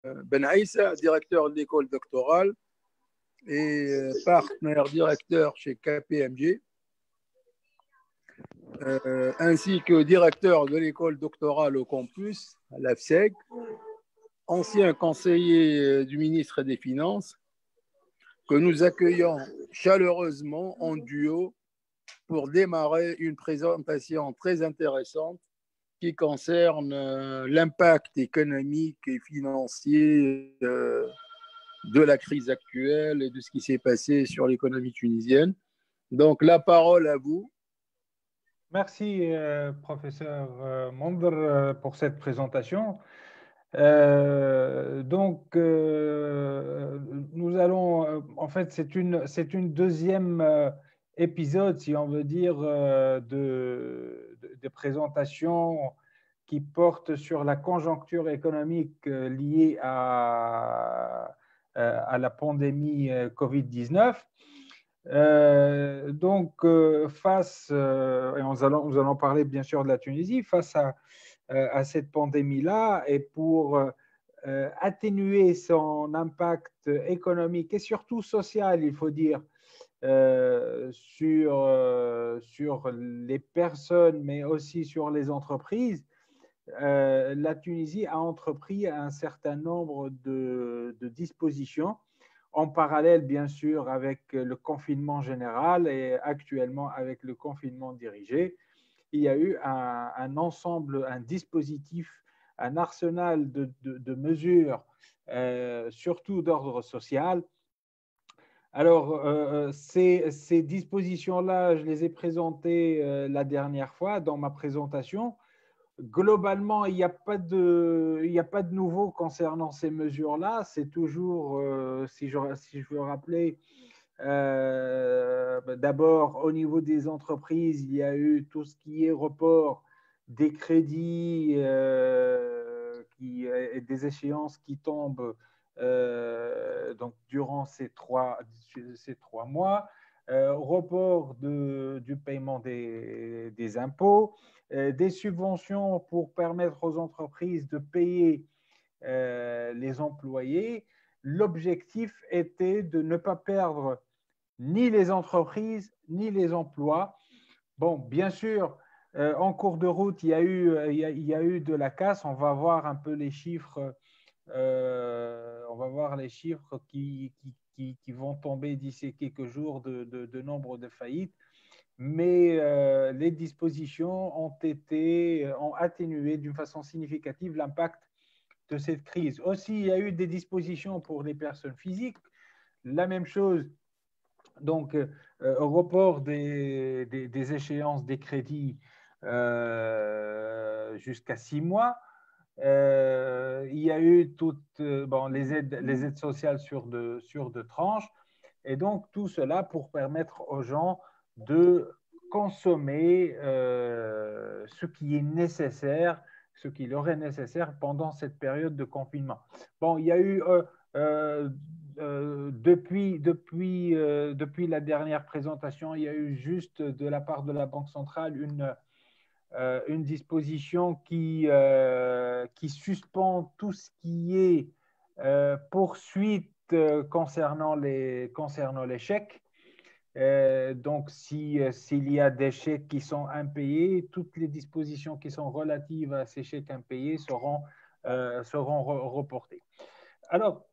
Ben Aïssa, directeur de l'école doctorale et partenaire directeur chez KPMG, ainsi que directeur de l'école doctorale au campus, à l'AFSEG, ancien conseiller du ministre des Finances, que nous accueillons chaleureusement en duo pour démarrer une présentation très intéressante qui concerne l'impact économique et financier de la crise actuelle et de ce qui s'est passé sur l'économie tunisienne. Donc, la parole à vous. Merci, professeur Mondr, pour cette présentation. Nous allons, en fait, c'est une deuxième épisode, si on veut dire, de présentation qui porte sur la conjoncture économique liée à la pandémie Covid-19. Et nous allons parler bien sûr de la Tunisie, face à cette pandémie-là, et pour atténuer son impact économique et surtout social, il faut dire, sur les personnes, mais aussi sur les entreprises, la Tunisie a entrepris un certain nombre de dispositions en parallèle, bien sûr, avec le confinement général et actuellement avec le confinement dirigé. Il y a eu un ensemble, un dispositif, un arsenal de mesures, surtout d'ordre social. Alors, ces dispositions-là, je les ai présentées la dernière fois dans ma présentation. Globalement, il n'y a pas de nouveau concernant ces mesures-là. C'est toujours, si je veux rappeler, d'abord, au niveau des entreprises, il y a eu tout ce qui est report des crédits et des échéances qui tombent donc durant ces trois mois, report du paiement des impôts, des subventions pour permettre aux entreprises de payer les employés. L'objectif était de ne pas perdre ni les entreprises, ni les emplois. Bon, bien sûr, en cours de route, il y a eu de la casse. On va voir un peu les chiffres. On va voir les chiffres qui vont tomber d'ici quelques jours de nombre de faillites. Mais les dispositions ont atténué d'une façon significative l'impact de cette crise. Aussi, il y a eu des dispositions pour les personnes physiques. La même chose, donc, au report des échéances des crédits jusqu'à 6 mois. Il y a eu toutes les aides sociales sur deux tranches. Et donc, tout cela pour permettre aux gens de consommer ce qui est nécessaire, ce qui leur est nécessaire pendant cette période de confinement. Bon, il y a eu depuis la dernière présentation, il y a eu juste de la part de la Banque centrale une disposition qui suspend tout ce qui est poursuite concernant les chèques. Donc, s'il y a des chèques qui sont impayés, toutes les dispositions qui sont relatives à ces chèques impayés seront reportées. Alors,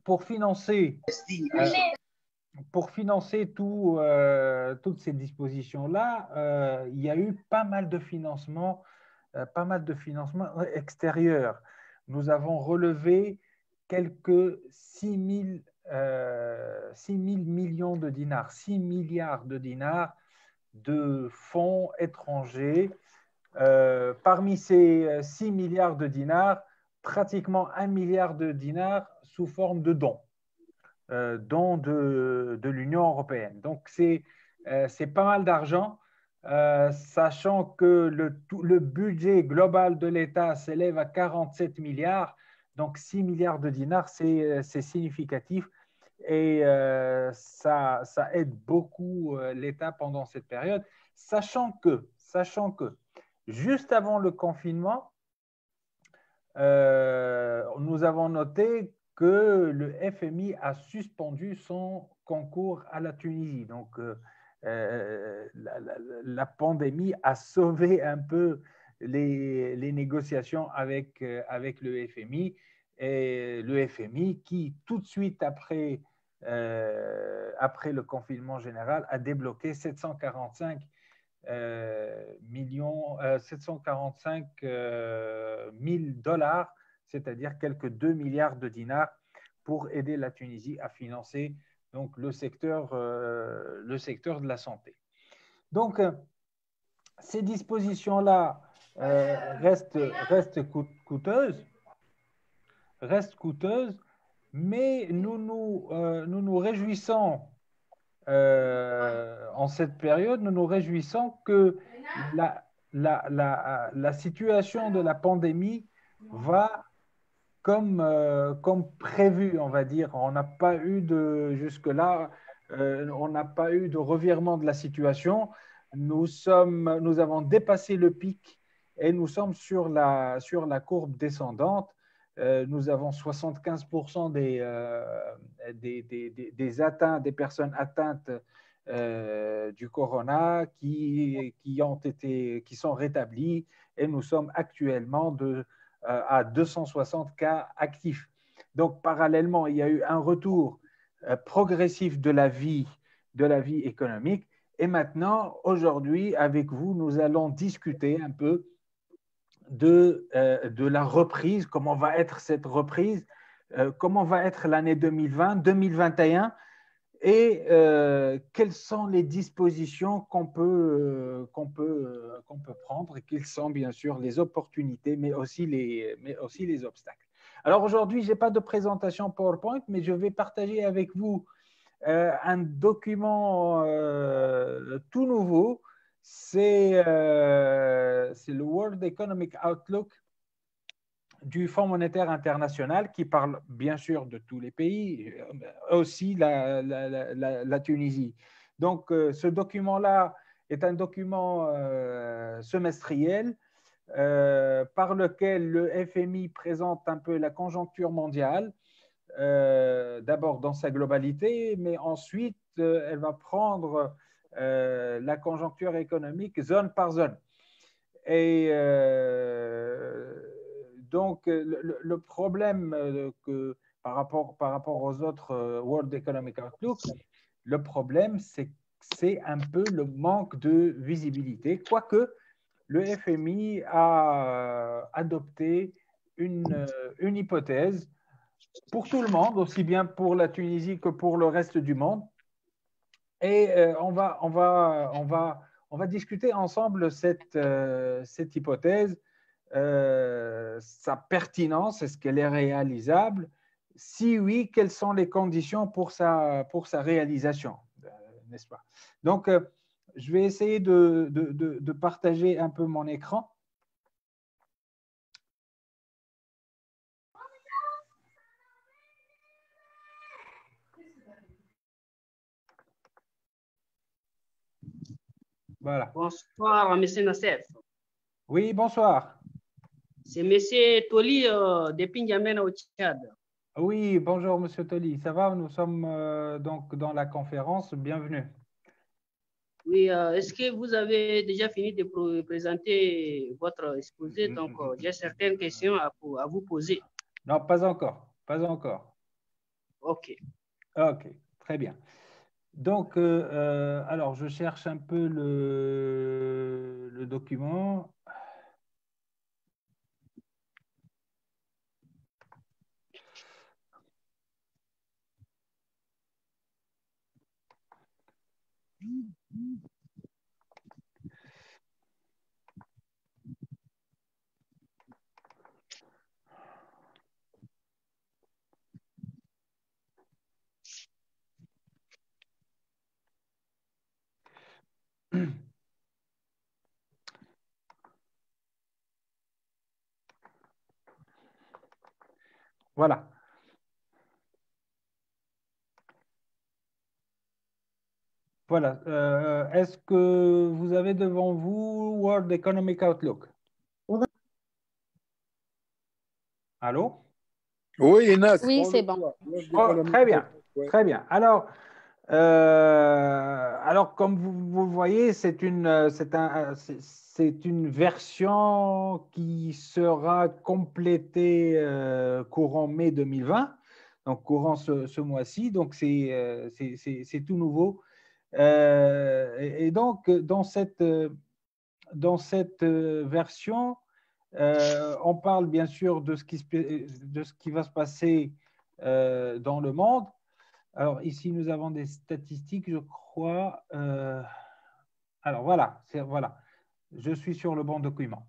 pour financer toutes ces dispositions-là, il y a eu pas mal de financements extérieurs. Nous avons relevé quelques 6 000 millions de dinars, 6 milliards de dinars de fonds étrangers. Parmi ces 6 milliards de dinars, pratiquement 1 milliard de dinars sous forme de dons de l'Union européenne. Donc, c'est pas mal d'argent, sachant que le budget global de l'État s'élève à 47 milliards. Donc, 6 milliards de dinars, c'est significatif et ça aide beaucoup l'État pendant cette période, sachant que juste avant le confinement, nous avons noté que le FMI a suspendu son concours à la Tunisie. Donc, la pandémie a sauvé un peu les négociations avec le FMI. Et le FMI qui, tout de suite après le confinement général, a débloqué 745 000 dollars, c'est-à-dire quelques 2 milliards de dinars, pour aider la Tunisie à financer donc, le secteur de la santé. Donc, ces dispositions-là restent coûteuses, mais nous nous réjouissons en cette période, nous nous réjouissons que la situation de la pandémie va comme prévu, on va dire. On n'a pas eu jusque-là, on n'a pas eu de revirement de la situation. Nous avons dépassé le pic et nous sommes sur la courbe descendante. Nous avons 75% des personnes atteintes du corona qui sont rétablies, et nous sommes actuellement à 260 cas actifs. Donc, parallèlement, il y a eu un retour progressif de la vie économique. Et maintenant, aujourd'hui, avec vous, nous allons discuter un peu de la reprise, comment va être cette reprise, comment va être l'année 2020, 2021, et quelles sont les dispositions qu'on peut prendre, et quelles sont bien sûr les opportunités, mais aussi les obstacles. Alors aujourd'hui, je n'ai pas de présentation PowerPoint, mais je vais partager avec vous un document tout nouveau. C'est le World Economic Outlook du Fonds monétaire international, qui parle bien sûr de tous les pays, aussi la Tunisie. Donc, ce document-là est un document semestriel par lequel le FMI présente un peu la conjoncture mondiale, d'abord dans sa globalité, mais ensuite, elle va prendre la conjoncture économique zone par zone. Et donc, le problème par rapport aux autres World Economic Outlook, le problème, c'est un peu le manque de visibilité, quoique le FMI a adopté une hypothèse pour tout le monde, aussi bien pour la Tunisie que pour le reste du monde. Et on va discuter ensemble cette hypothèse, sa pertinence, est-ce qu'elle est réalisable? Si oui, quelles sont les conditions pour sa réalisation, n'est-ce pas? Donc, je vais essayer de partager un peu mon écran. Voilà. Bonsoir, M. Nassef. Oui, bonsoir. C'est M. Toli depuis N'Djamena au Tchad. Oui, bonjour, M. Toli. Ça va? Nous sommes donc dans la conférence. Bienvenue. Oui, est-ce que vous avez déjà fini de présenter votre exposé? Donc, j'ai certaines questions à vous poser. Non, pas encore. Pas encore. OK. OK, très bien. Donc, alors, je cherche un peu le document. Voilà. Voilà. Est-ce que vous avez devant vous World Economic Outlook? Allô? Oui, Nas, Oui, c'est bon. Très bien, très bien. Alors, comme vous le voyez, c'est une version qui sera complétée courant mai 2020, donc courant ce mois-ci. Donc, c'est tout nouveau. Et donc, dans cette version, on parle bien sûr de ce qui va se passer dans le monde. Alors, ici, nous avons des statistiques, je crois. Alors, voilà, je suis sur le bon document.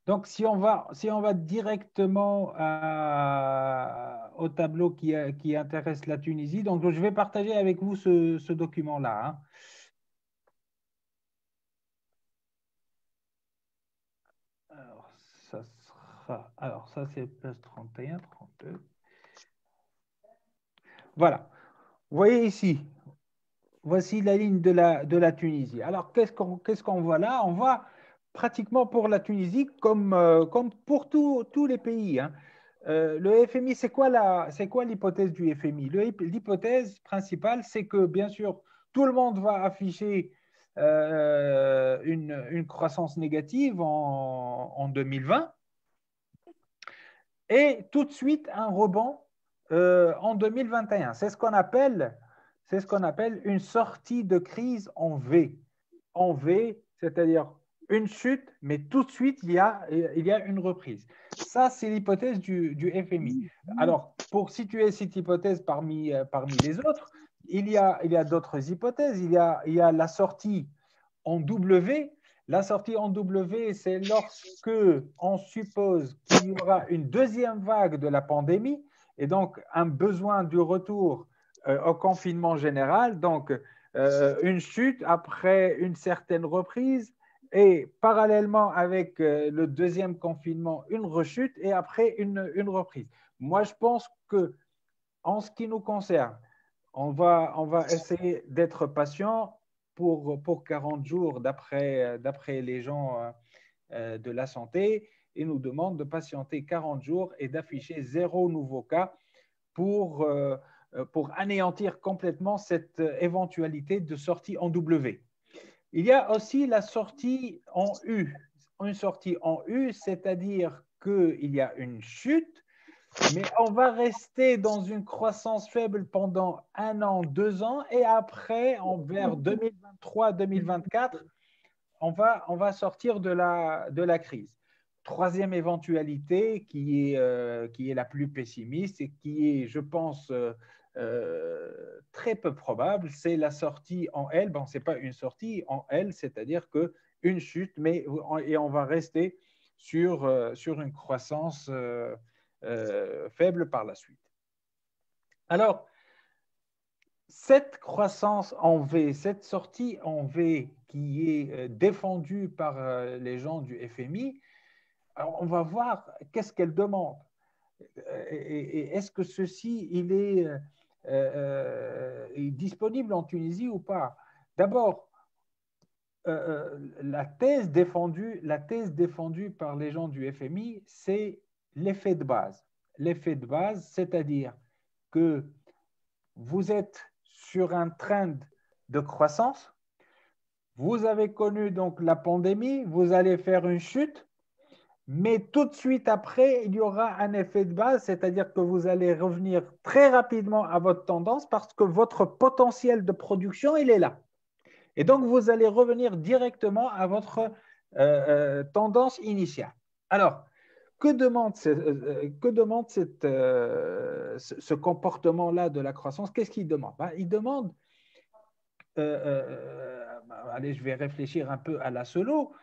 Donc, si on va directement au tableau qui intéresse la Tunisie, donc je vais partager avec vous ce document-là. Hein. Alors, ça c'est plus 31, 32. Voilà. Vous voyez ici, voici la ligne de la Tunisie. Alors, qu'est-ce qu'on voit là? On voit pratiquement pour la Tunisie comme pour tous les pays. Hein. Le FMI, c'est quoi l'hypothèse du FMI? L'hypothèse principale, c'est que, bien sûr, tout le monde va afficher une croissance négative en 2020 et tout de suite un rebond en 2021. C'est ce qu'on appelle une sortie de crise en V. En V, c'est-à-dire une chute, mais tout de suite, il y a une reprise. Ça, c'est l'hypothèse du FMI. Alors, pour situer cette hypothèse parmi les autres, il y a d'autres hypothèses. Il y a la sortie en W. La sortie en W, c'est lorsque on suppose qu'il y aura une deuxième vague de la pandémie et donc un besoin du retour au confinement général, donc une chute après une certaine reprise et parallèlement avec le deuxième confinement, une rechute et après une reprise. Moi, je pense que en ce qui nous concerne, on va essayer d'être patient pour 40 jours d'après les gens de la santé. Ils nous demandent de patienter 40 jours et d'afficher 0 nouveau cas pour anéantir complètement cette éventualité de sortie en W. Il y a aussi la sortie en U. Une sortie en U, c'est-à-dire qu'il y a une chute, mais on va rester dans une croissance faible pendant 1 an, 2 ans, et après, vers 2023-2024, on va sortir de la crise. Troisième éventualité qui est la plus pessimiste et qui est, je pense, très peu probable, c'est la sortie en L. Bon, ce n'est pas une sortie en L, c'est-à-dire qu'une chute, et on va rester sur une croissance faible par la suite. Alors, cette croissance en V, cette sortie en V qui est défendue par les gens du FMI, alors on va voir qu'est-ce qu'elle demande. Et est-ce que ceci il est disponible en Tunisie ou pas? D'abord, la thèse défendue par les gens du FMI, c'est l'effet de base. L'effet de base, c'est-à-dire que vous êtes sur un trend de croissance, vous avez connu donc la pandémie, vous allez faire une chute, mais tout de suite après, il y aura un effet de base, c'est-à-dire que vous allez revenir très rapidement à votre tendance parce que votre potentiel de production, il est là. Et donc, vous allez revenir directement à votre tendance initiale. Alors, que demande ce comportement-là de la croissance? Qu'est-ce qu'il demande? Il demande, allez, je vais réfléchir un peu à la solo,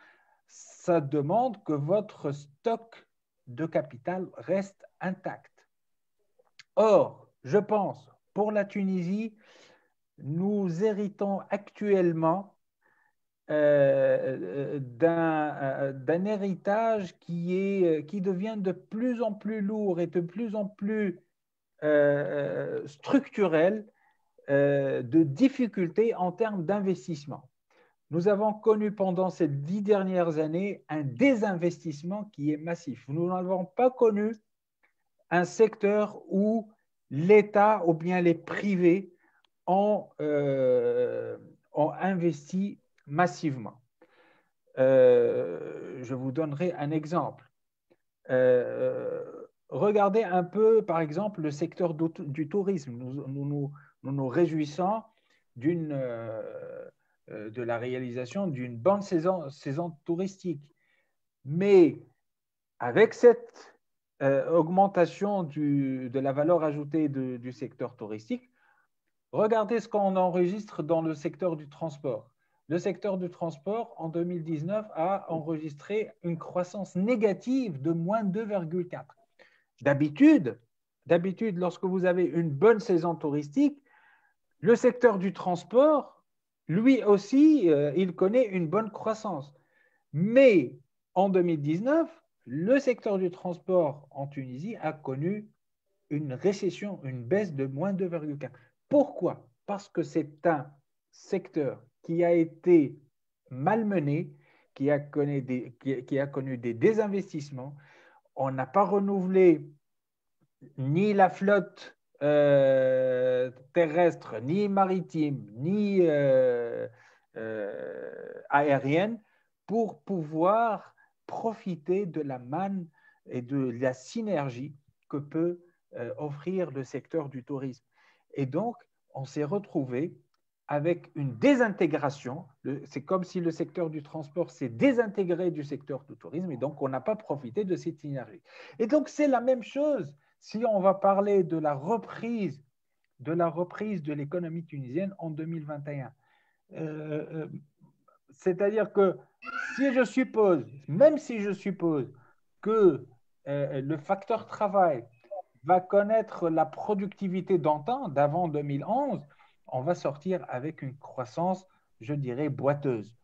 ça demande que votre stock de capital reste intact. Or, je pense, pour la Tunisie, nous héritons actuellement d'un héritage qui devient de plus en plus lourd et de plus en plus structurel de difficultés en termes d'investissement. nous avons connu pendant ces 10 dernières années un désinvestissement qui est massif. Nous n'avons pas connu un secteur où l'État ou bien les privés ont investi massivement. Je vous donnerai un exemple. Regardez un peu, par exemple, le secteur du tourisme. Nous nous réjouissons de la réalisation d'une bonne saison touristique. Mais avec cette augmentation de la valeur ajoutée du secteur touristique, regardez ce qu'on enregistre dans le secteur du transport. Le secteur du transport, en 2019, a enregistré une croissance négative de moins 2,4. D'habitude, lorsque vous avez une bonne saison touristique, le secteur du transport, lui aussi, il connaît une bonne croissance. Mais en 2019, le secteur du transport en Tunisie a connu une récession, une baisse de moins 2,4. Pourquoi? Parce que c'est un secteur qui a été malmené, qui a connu des désinvestissements. On n'a pas renouvelé ni la flotte terrestre, ni maritime, ni aérienne pour pouvoir profiter de la manne et de la synergie que peut offrir le secteur du tourisme. Et donc, on s'est retrouvé avec une désintégration. C'est comme si le secteur du transport s'est désintégré du secteur du tourisme et donc on n'a pas profité de cette synergie. Et donc, c'est la même chose si on va parler de la reprise de l'économie tunisienne en 2021. C'est-à-dire que même si je suppose que le facteur travail va connaître la productivité d'avant 2011, on va sortir avec une croissance, je dirais, boiteuse,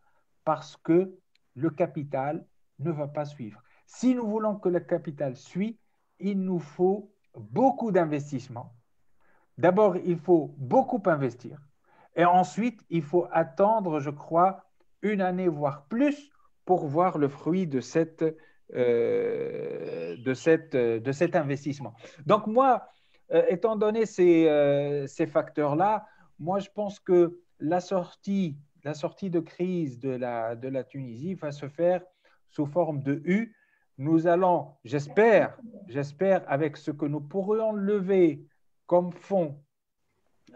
parce que le capital ne va pas suivre. Si nous voulons que le capital suive, il nous faut beaucoup d'investissements. D'abord, il faut beaucoup investir. Et ensuite, il faut attendre, je crois, une année, voire plus, pour voir le fruit de cet investissement. Donc, moi, étant donné ces facteurs-là, moi, je pense que la sortie de crise de la Tunisie va se faire sous forme de U. Nous allons, j'espère, avec ce que nous pourrions lever comme fonds,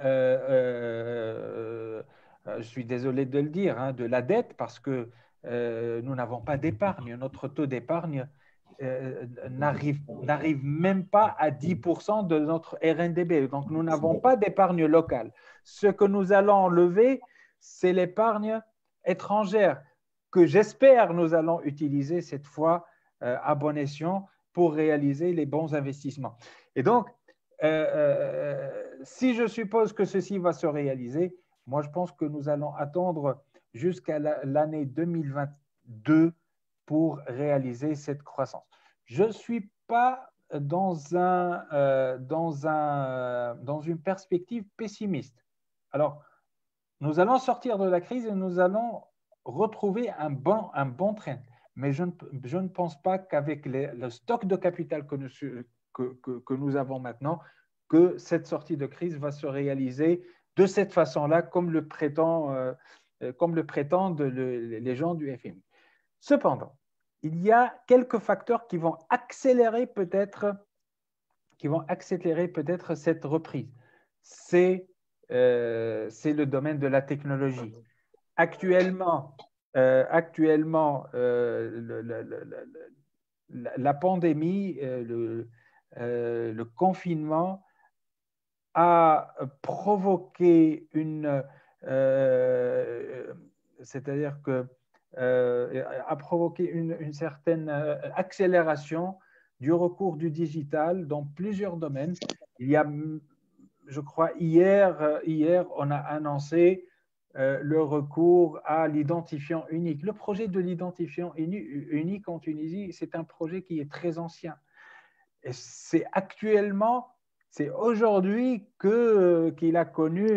je suis désolé de le dire, hein, de la dette, parce que nous n'avons pas d'épargne. Notre taux d'épargne n'arrive même pas à 10% de notre RNDB. Donc, nous n'avons pas d'épargne locale. Ce que nous allons lever, c'est l'épargne étrangère que j'espère nous allons utiliser cette fois à bon escient pour réaliser les bons investissements. Et donc, si je suppose que ceci va se réaliser, moi je pense que nous allons attendre jusqu'à l'année 2022 pour réaliser cette croissance. Je ne suis pas dans une perspective pessimiste. Alors, nous allons sortir de la crise et nous allons retrouver un bon trend. Mais je ne pense pas qu'avec le stock de capital que nous avons maintenant, que cette sortie de crise va se réaliser de cette façon-là, comme le prétendent les gens du FMI. Cependant, il y a quelques facteurs qui vont accélérer peut-être cette reprise. C'est le domaine de la technologie. Actuellement, la pandémie, le confinement a provoqué une certaine accélération du recours du digital dans plusieurs domaines. Il y a, je crois, hier on a annoncé le recours à l'identifiant unique. Le projet de l'identifiant unique en Tunisie, c'est un projet qui est très ancien. Et c'est aujourd'hui qu'il a connu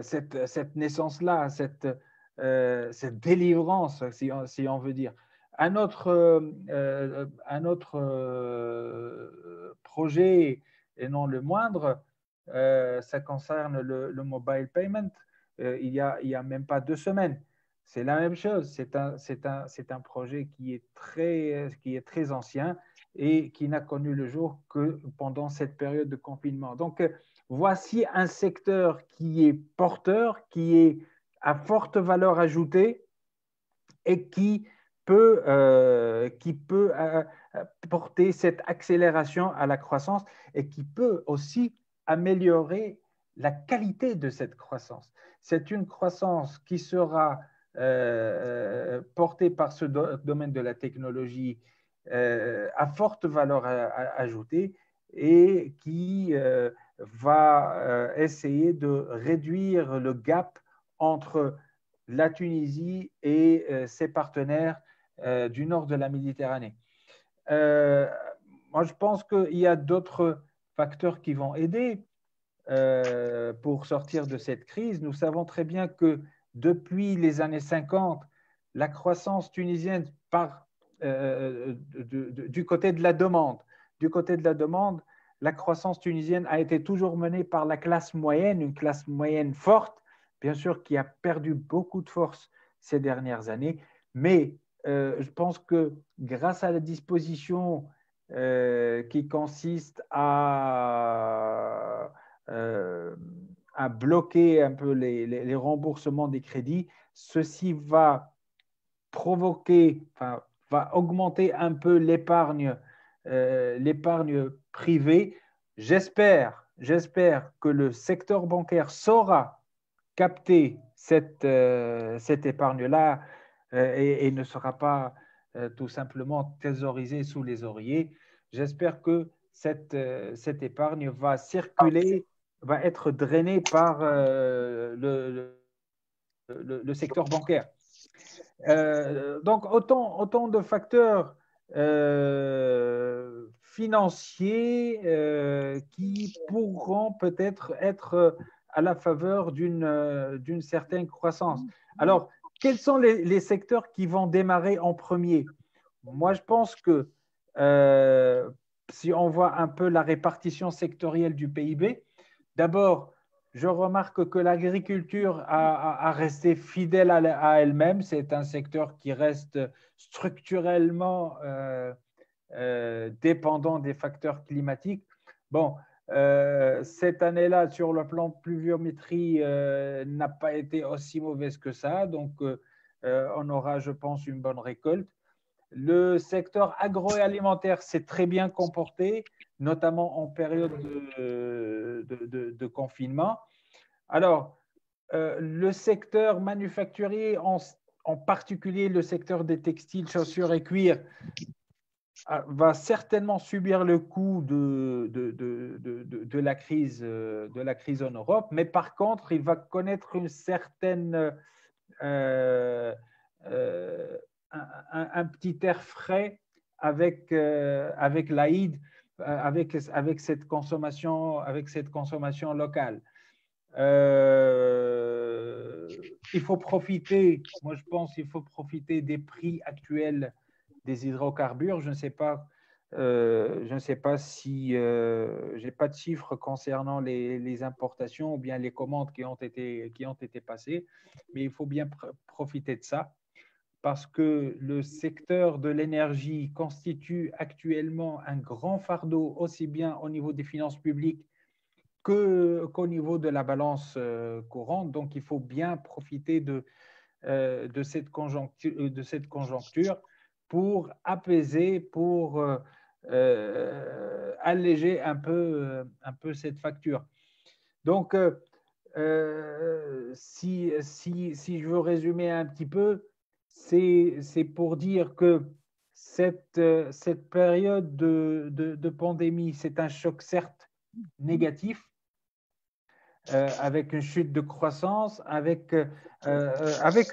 cette naissance-là, cette délivrance, si on veut dire. Un autre projet, et non le moindre, ça concerne le mobile payment. Il y a même pas 2 semaines. C'est la même chose. C'est un projet qui est très ancien et qui n'a connu le jour que pendant cette période de confinement. Donc, voici un secteur qui est porteur, qui est à forte valeur ajoutée et qui peut porter cette accélération à la croissance et qui peut aussi améliorer la qualité de cette croissance. C'est une croissance qui sera portée par ce domaine de la technologie à forte valeur ajoutée et qui va essayer de réduire le gap entre la Tunisie et ses partenaires du nord de la Méditerranée. Moi, je pense qu'il y a d'autres facteurs qui vont aider pour sortir de cette crise. Nous savons très bien que depuis les années 50, la croissance tunisienne part du côté de la demande. Du côté de la demande, la croissance tunisienne a été toujours menée par la classe moyenne, une classe moyenne forte, bien sûr, qui a perdu beaucoup de force ces dernières années. Mais je pense que grâce à la disposition qui consiste à bloquer un peu les remboursements des crédits, ceci va provoquer, enfin, va augmenter un peu l'épargne privée. J'espère que le secteur bancaire saura capter cette épargne-là et ne sera pas tout simplement thésaurisée sous les oreillers. J'espère que cette épargne va circuler, va être drainée par le secteur bancaire. Donc, autant de facteurs financiers qui pourront peut-être être à la faveur d'une certaine croissance. Alors, quels sont les secteurs qui vont démarrer en premier? Moi, je pense que si on voit un peu la répartition sectorielle du PIB, d'abord, je remarque que l'agriculture a resté fidèle à elle-même. C'est un secteur qui reste structurellement dépendant des facteurs climatiques. Bon, cette année-là, sur le plan pluviométrie, n'a pas été aussi mauvaise que ça. Donc, on aura, je pense, une bonne récolte. Le secteur agroalimentaire s'est très bien comporté, notamment en période de confinement. Alors, le secteur manufacturier, en particulier le secteur des textiles, chaussures et cuir, va certainement subir le coup de la crise en Europe, mais par contre, il va connaître une certaine un petit air frais avec l'Aïd, avec cette consommation locale. Il faut profiter, moi je pense qu'il faut profiter des prix actuels des hydrocarbures. Je ne sais pas si j'ai pas de chiffres concernant les importations ou bien les commandes qui ont été passées, mais il faut bien profiter de ça parce que le secteur de l'énergie constitue actuellement un grand fardeau aussi bien au niveau des finances publiques qu'au niveau de la balance courante. Donc, il faut bien profiter de cette conjoncture pour apaiser, pour alléger un peu cette facture. Donc, si je veux résumer un petit peu, c'est pour dire que cette période de pandémie, c'est un choc certes négatif, avec une chute de croissance, avec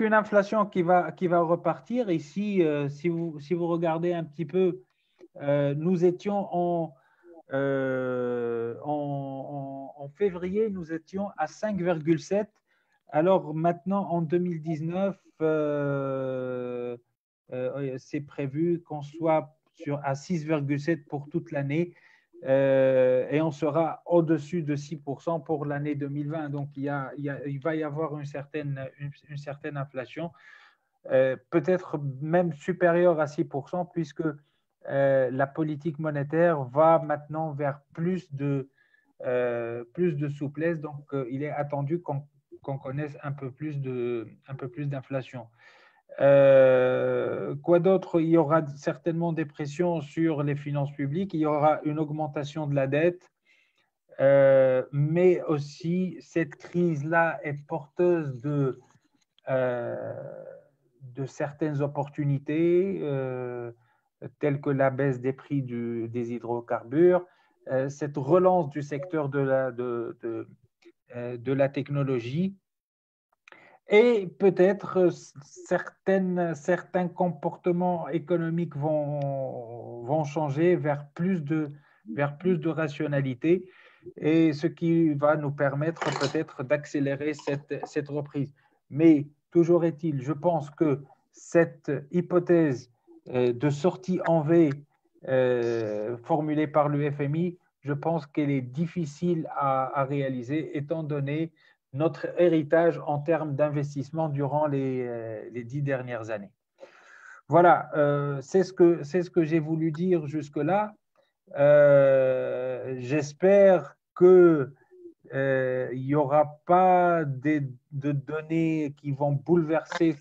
une inflation qui va repartir. Ici, si vous regardez un petit peu, nous étions en février, nous étions à 5,7. Alors maintenant, en 2019, c'est prévu qu'on soit à 6,7 pour toute l'année et on sera au-dessus de 6% pour l'année 2020. Donc, il va y avoir une certaine inflation, peut-être même supérieure à 6%, puisque la politique monétaire va maintenant vers plus de souplesse. Donc, il est attendu qu'on connaisse un peu plus d'inflation. Quoi d'autre? Il y aura certainement des pressions sur les finances publiques, il y aura une augmentation de la dette, mais aussi cette crise-là est porteuse de certaines opportunités, telles que la baisse des prix des hydrocarbures, cette relance du secteur de la technologie, et peut-être certains comportements économiques vont changer vers plus de rationalité, et ce qui va nous permettre peut-être d'accélérer cette reprise. Mais toujours est-il, je pense que cette hypothèse de sortie en V formulée par le FMI, je pense qu'elle est difficile à réaliser, étant donné notre héritage en termes d'investissement durant les 10 dernières années. Voilà, c'est ce que j'ai voulu dire jusque-là. J'espère qu'il n'y aura pas de données qui vont bouleverser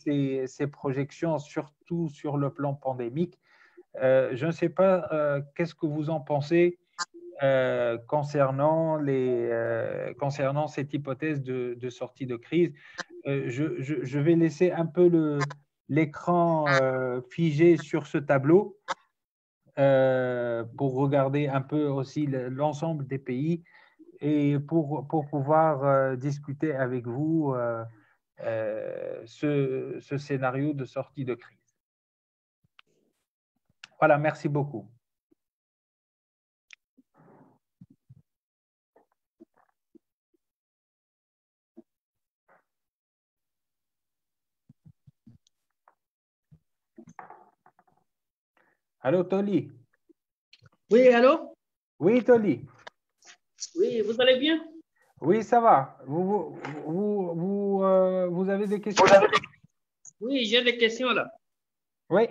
ces projections, surtout sur le plan pandémique. Je ne sais pas, qu'est-ce que vous en pensez concernant cette hypothèse de sortie de crise. Je vais laisser un peu l'écran figé sur ce tableau pour regarder un peu aussi l'ensemble des pays et pour pouvoir discuter avec vous ce scénario de sortie de crise. Voilà, merci beaucoup. Allô, Toli? Oui, allô? Oui, Toli. Oui, vous allez bien? Oui, ça va. Vous avez des questions? Oui, j'ai des questions là. Oui.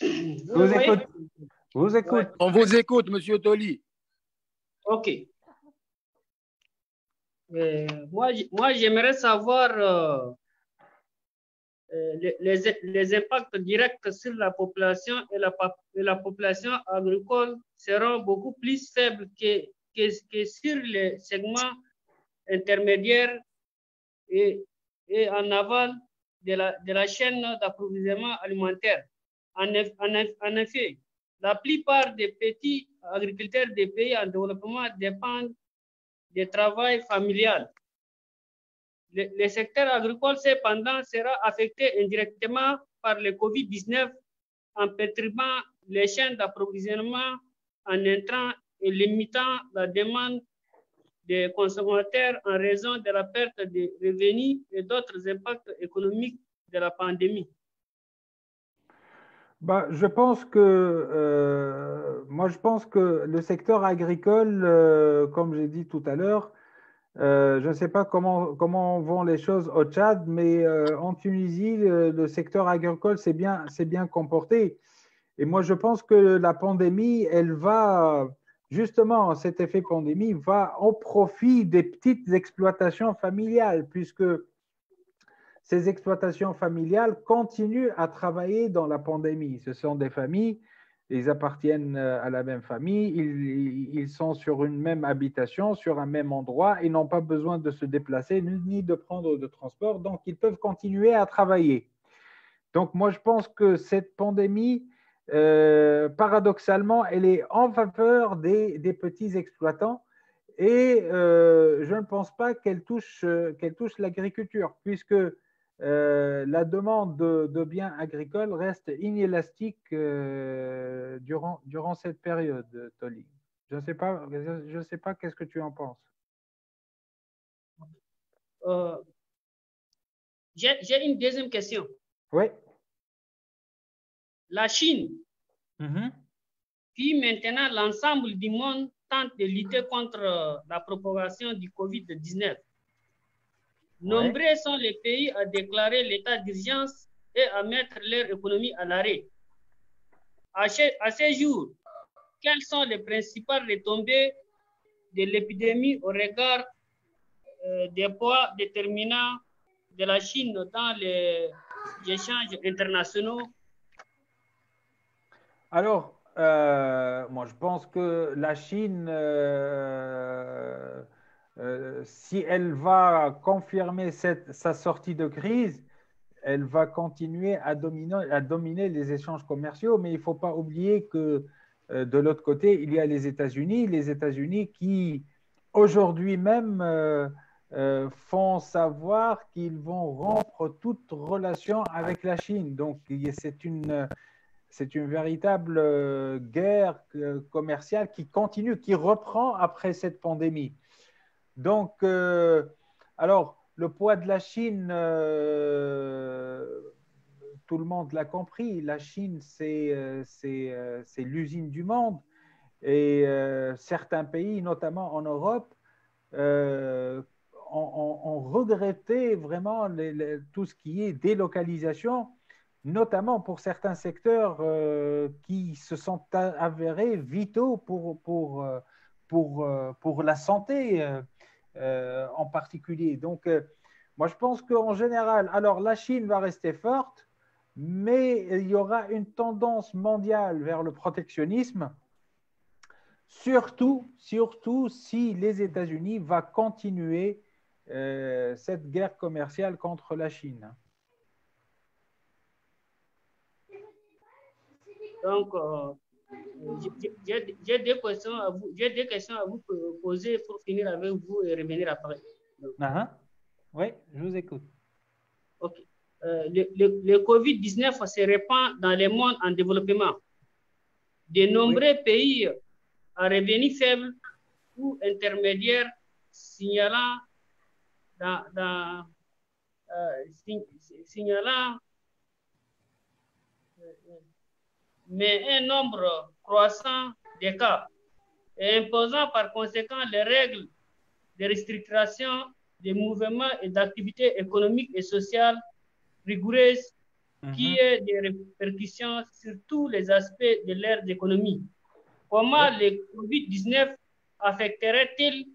Vous voyez? Vous écoute. Ouais. On vous écoute, Monsieur Toli. OK. Moi, j'aimerais savoir les impacts directs sur la population, et la population agricole seront beaucoup plus faibles que sur les segments intermédiaires et en aval de la chaîne d'approvisionnement alimentaire. En effet, la plupart des petits agriculteurs des pays en développement dépendent du travail familial. Le secteur agricole, cependant, sera affecté indirectement par le Covid-19 en perturbant les chaînes d'approvisionnement en intrants et limitant la demande des consommateurs en raison de la perte de revenus et d'autres impacts économiques de la pandémie. Bah, je pense que le secteur agricole, comme j'ai dit tout à l'heure, je ne sais pas comment vont les choses au Tchad, mais en Tunisie, le secteur agricole s'est bien comporté. Et moi, je pense que la pandémie, justement, cet effet pandémie va au profit des petites exploitations familiales, puisque ces exploitations familiales continuent à travailler dans la pandémie. Ce sont des familles, ils appartiennent à la même famille, ils sont sur une même habitation, sur un même endroit, ils n'ont pas besoin de se déplacer ni de prendre de transport, donc ils peuvent continuer à travailler. Donc moi, je pense que cette pandémie, paradoxalement, elle est en faveur des petits exploitants, et je ne pense pas qu'elle touche l'agriculture, puisque la demande de biens agricoles reste inélastique durant cette période, Toli. Je ne sais pas qu'est-ce que tu en penses. J'ai une deuxième question. Oui. La Chine, puis maintenant l'ensemble du monde tente de lutter contre la propagation du COVID-19. Nombreux sont les pays à déclarer l'état d'urgence et à mettre leur économie à l'arrêt. À ce jour, quelles sont les principales retombées de l'épidémie au regard des poids déterminants de la Chine dans les échanges internationaux? Alors, moi, je pense que la Chine, si elle va confirmer sa sortie de crise, elle va continuer à dominer les échanges commerciaux, mais il ne faut pas oublier que de l'autre côté, il y a les États-Unis qui, aujourd'hui même, font savoir qu'ils vont rompre toute relation avec la Chine. Donc, c'est une véritable guerre commerciale qui continue, qui reprend après cette pandémie. Donc, alors, le poids de la Chine, tout le monde l'a compris, la Chine, c'est l'usine du monde. Et certains pays, notamment en Europe, ont regretté vraiment tout ce qui est délocalisation, notamment pour certains secteurs qui se sont avérés vitaux pour la santé en particulier. Donc, moi, je pense qu'en général, alors la Chine va rester forte, mais il y aura une tendance mondiale vers le protectionnisme, surtout si les États-Unis vont continuer cette guerre commerciale contre la Chine. Donc, j'ai deux questions à vous poser pour finir avec vous et revenir après. Oui, je vous écoute. Ok. Le COVID-19 se répand dans les mondes en développement. De nombreux pays à revenus faibles ou intermédiaires signalant mais un nombre croissant de cas et imposant par conséquent les règles de restriction des mouvements et d'activités économiques et sociales rigoureuses qui ont des répercussions sur tous les aspects de leur économie. Comment le COVID-19 affecterait-il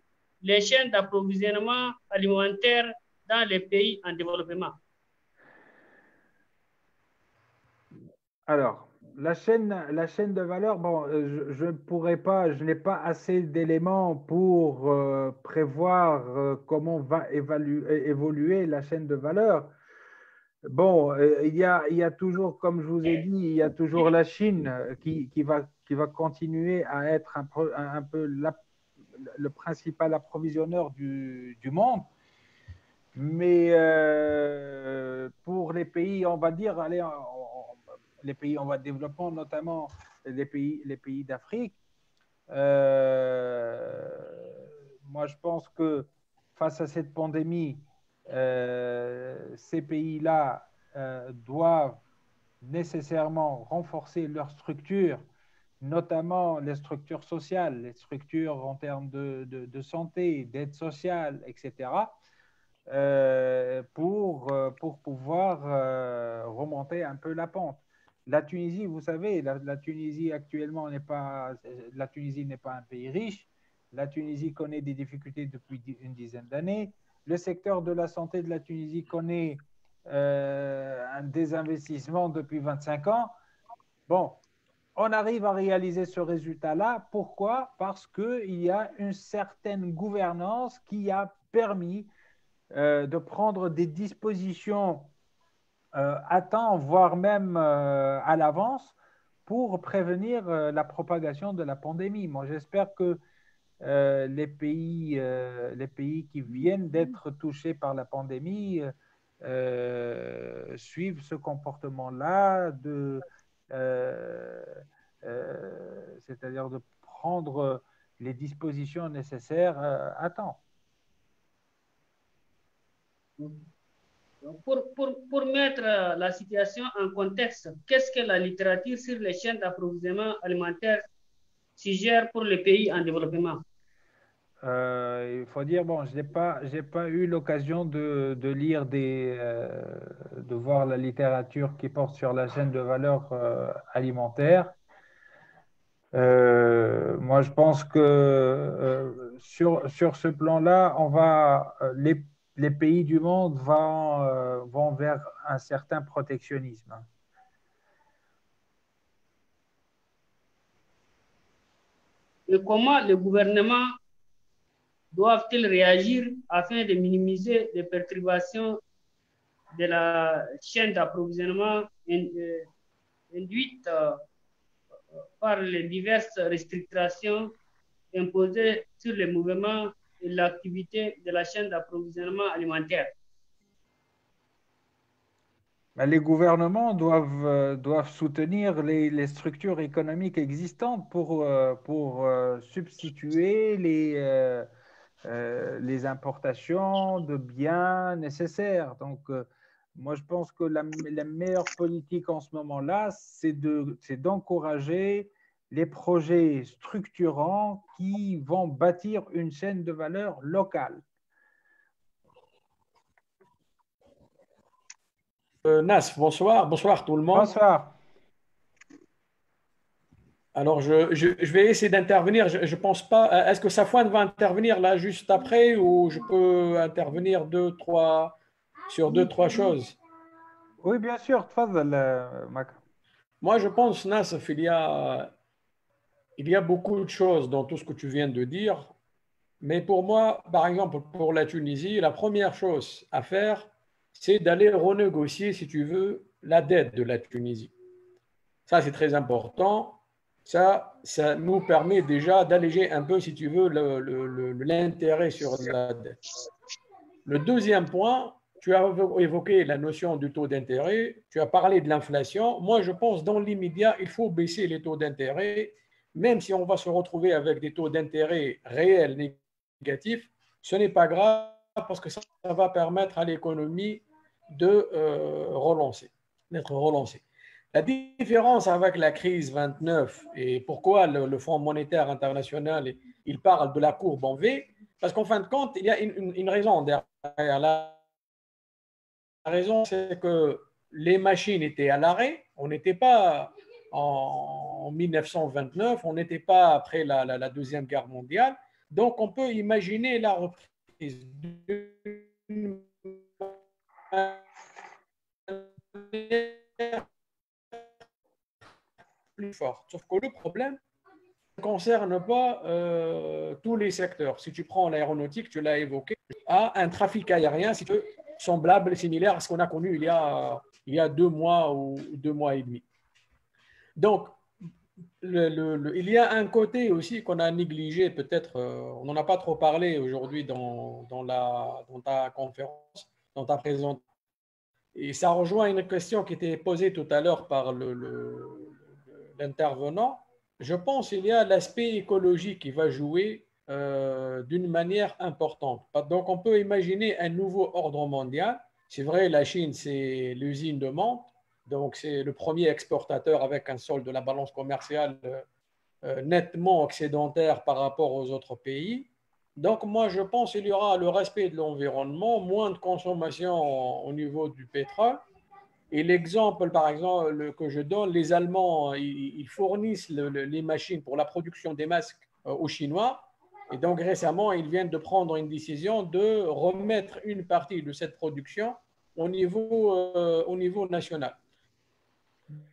les chaînes d'approvisionnement alimentaire dans les pays en développement? Alors, la chaîne de valeur, bon, je ne pourrais pas, je n'ai pas assez d'éléments pour prévoir comment va évoluer la chaîne de valeur. Bon, il y a toujours, comme je vous ai dit, il y a toujours la Chine qui va continuer à être un peu le principal approvisionneur du monde. Mais pour les pays, on va dire, allez, les pays en voie de développement, notamment les pays d'Afrique, moi je pense que face à cette pandémie, ces pays-là doivent nécessairement renforcer leurs structures, notamment les structures sociales, les structures en termes de santé, d'aide sociale, etc., pour pouvoir remonter un peu la pente. La Tunisie, vous savez, la Tunisie actuellement la Tunisie n'est pas un pays riche. La Tunisie connaît des difficultés depuis une dizaine d'années. Le secteur de la santé de la Tunisie connaît un désinvestissement depuis 25 ans. Bon, on arrive à réaliser ce résultat-là. Pourquoi? Parce qu'il y a une certaine gouvernance qui a permis de prendre des dispositions à temps, voire même à l'avance, pour prévenir la propagation de la pandémie. Moi, j'espère que les pays qui viennent d'être touchés par la pandémie suivent ce comportement-là, c'est-à-dire de prendre les dispositions nécessaires à temps. Pour mettre la situation en contexte, qu'est-ce que la littérature sur les chaînes d'approvisionnement alimentaire suggère pour les pays en développement? Il faut dire, bon, j'ai pas eu l'occasion de lire de voir la littérature qui porte sur la chaîne de valeur alimentaire. Moi, je pense que sur ce plan-là, les pays du monde vont vers un certain protectionnisme. Et comment les gouvernements doivent-ils réagir afin de minimiser les perturbations de la chaîne d'approvisionnement induites par les diverses restrictions imposées sur les mouvements et l'activité de la chaîne d'approvisionnement alimentaire? Les gouvernements doivent soutenir les structures économiques existantes pour substituer les importations de biens nécessaires. Donc, moi, je pense que la meilleure politique en ce moment-là, c'est d'encourager les projets structurants qui vont bâtir une chaîne de valeur locale. Nas, bonsoir. Bonsoir tout le monde. Bonsoir. Alors, je vais essayer d'intervenir. Je pense pas. Est-ce que Safwan va intervenir là juste après ou je peux intervenir sur deux, trois choses? Oui, bien sûr. Tfadal, Mac. Moi, je pense, Nas, il y a beaucoup de choses dans tout ce que tu viens de dire. Mais pour moi, par exemple, pour la Tunisie, la première chose à faire, c'est d'aller renégocier, si tu veux, la dette de la Tunisie. Ça, c'est très important. Ça nous permet déjà d'alléger un peu, si tu veux, l'intérêt sur la dette. Le deuxième point, tu as évoqué la notion du taux d'intérêt, tu as parlé de l'inflation. Moi, je pense dans l'immédiat, il faut baisser les taux d'intérêt, même si on va se retrouver avec des taux d'intérêt réels négatifs, ce n'est pas grave parce que ça va permettre à l'économie d'être relancée. La différence avec la crise 29 et pourquoi le Fonds monétaire international, il parle de la courbe en V, parce qu'en fin de compte, il y a une raison derrière. La raison, c'est que les machines étaient à l'arrêt. On n'était pas en 1929, on n'était pas après la Deuxième Guerre mondiale. Donc, on peut imaginer la reprise plus forte. Sauf que le problème ne concerne pas tous les secteurs. Si tu prends l'aéronautique, tu l'as évoqué, à un trafic aérien semblable, similaire à ce qu'on a connu il y a 2 mois ou 2 mois et demi. Donc, il y a un côté aussi qu'on a négligé, peut-être, on n'en a pas trop parlé aujourd'hui dans ta conférence, dans ta présentation. Et ça rejoint une question qui était posée tout à l'heure par l'intervenant. Je pense qu'il y a l'aspect écologique qui va jouer d'une manière importante. Donc, on peut imaginer un nouveau ordre mondial. C'est vrai, la Chine, c'est l'usine de Mantes. Donc, c'est le premier exportateur avec un solde de la balance commerciale nettement excédentaire par rapport aux autres pays. Donc, moi, je pense qu'il y aura le respect de l'environnement, moins de consommation au niveau du pétrole. Et l'exemple, par exemple, que je donne, les Allemands, ils fournissent les machines pour la production des masques aux Chinois. Et donc, récemment, ils viennent de prendre une décision de remettre une partie de cette production au niveau national.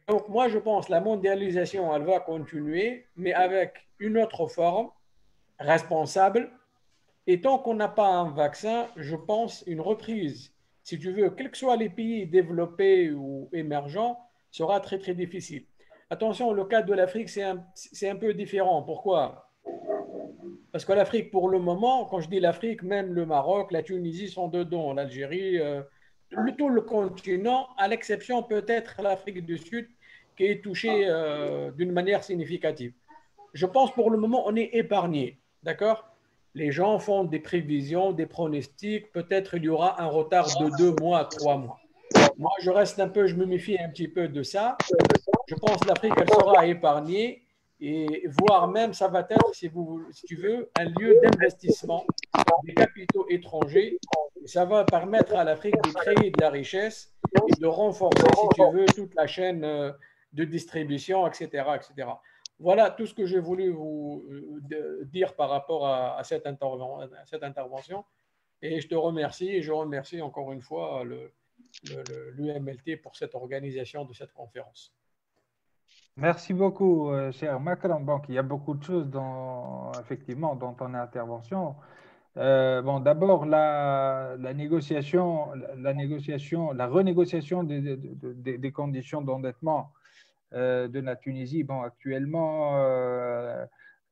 Donc, moi, je pense que la mondialisation, elle va continuer, mais avec une autre forme, responsable. Et tant qu'on n'a pas un vaccin, je pense une reprise, si tu veux, quels que soient les pays développés ou émergents, sera très, très difficile. Attention, le cas de l'Afrique, c'est un peu différent. Pourquoi? Parce que l'Afrique, pour le moment, quand je dis l'Afrique, même le Maroc, la Tunisie sont dedans, l'Algérie, tout le continent, à l'exception peut-être l'Afrique du Sud, qui est touchée d'une manière significative. Je pense pour le moment, on est épargné. D'accord? les gens font des prévisions, des pronostics. Peut-être il y aura un retard de 2 mois, 3 mois. Moi, je reste un peu, je me méfie un petit peu de ça. Je pense que l'Afrique, elle sera épargnée et voire même, ça va être, si tu veux, un lieu d'investissement des capitaux étrangers. Et ça va permettre à l'Afrique de créer de la richesse et de renforcer, si tu veux, toute la chaîne de distribution, etc., etc. Voilà tout ce que j'ai voulu vous dire par rapport à cette intervention. Et je te remercie et je remercie encore une fois l'UMLT pour cette organisation de cette conférence. Merci beaucoup, cher Macron. Bon, il y a beaucoup de choses effectivement, dans ton intervention. Bon, d'abord, la renégociation des conditions d'endettement de la Tunisie. Bon, actuellement,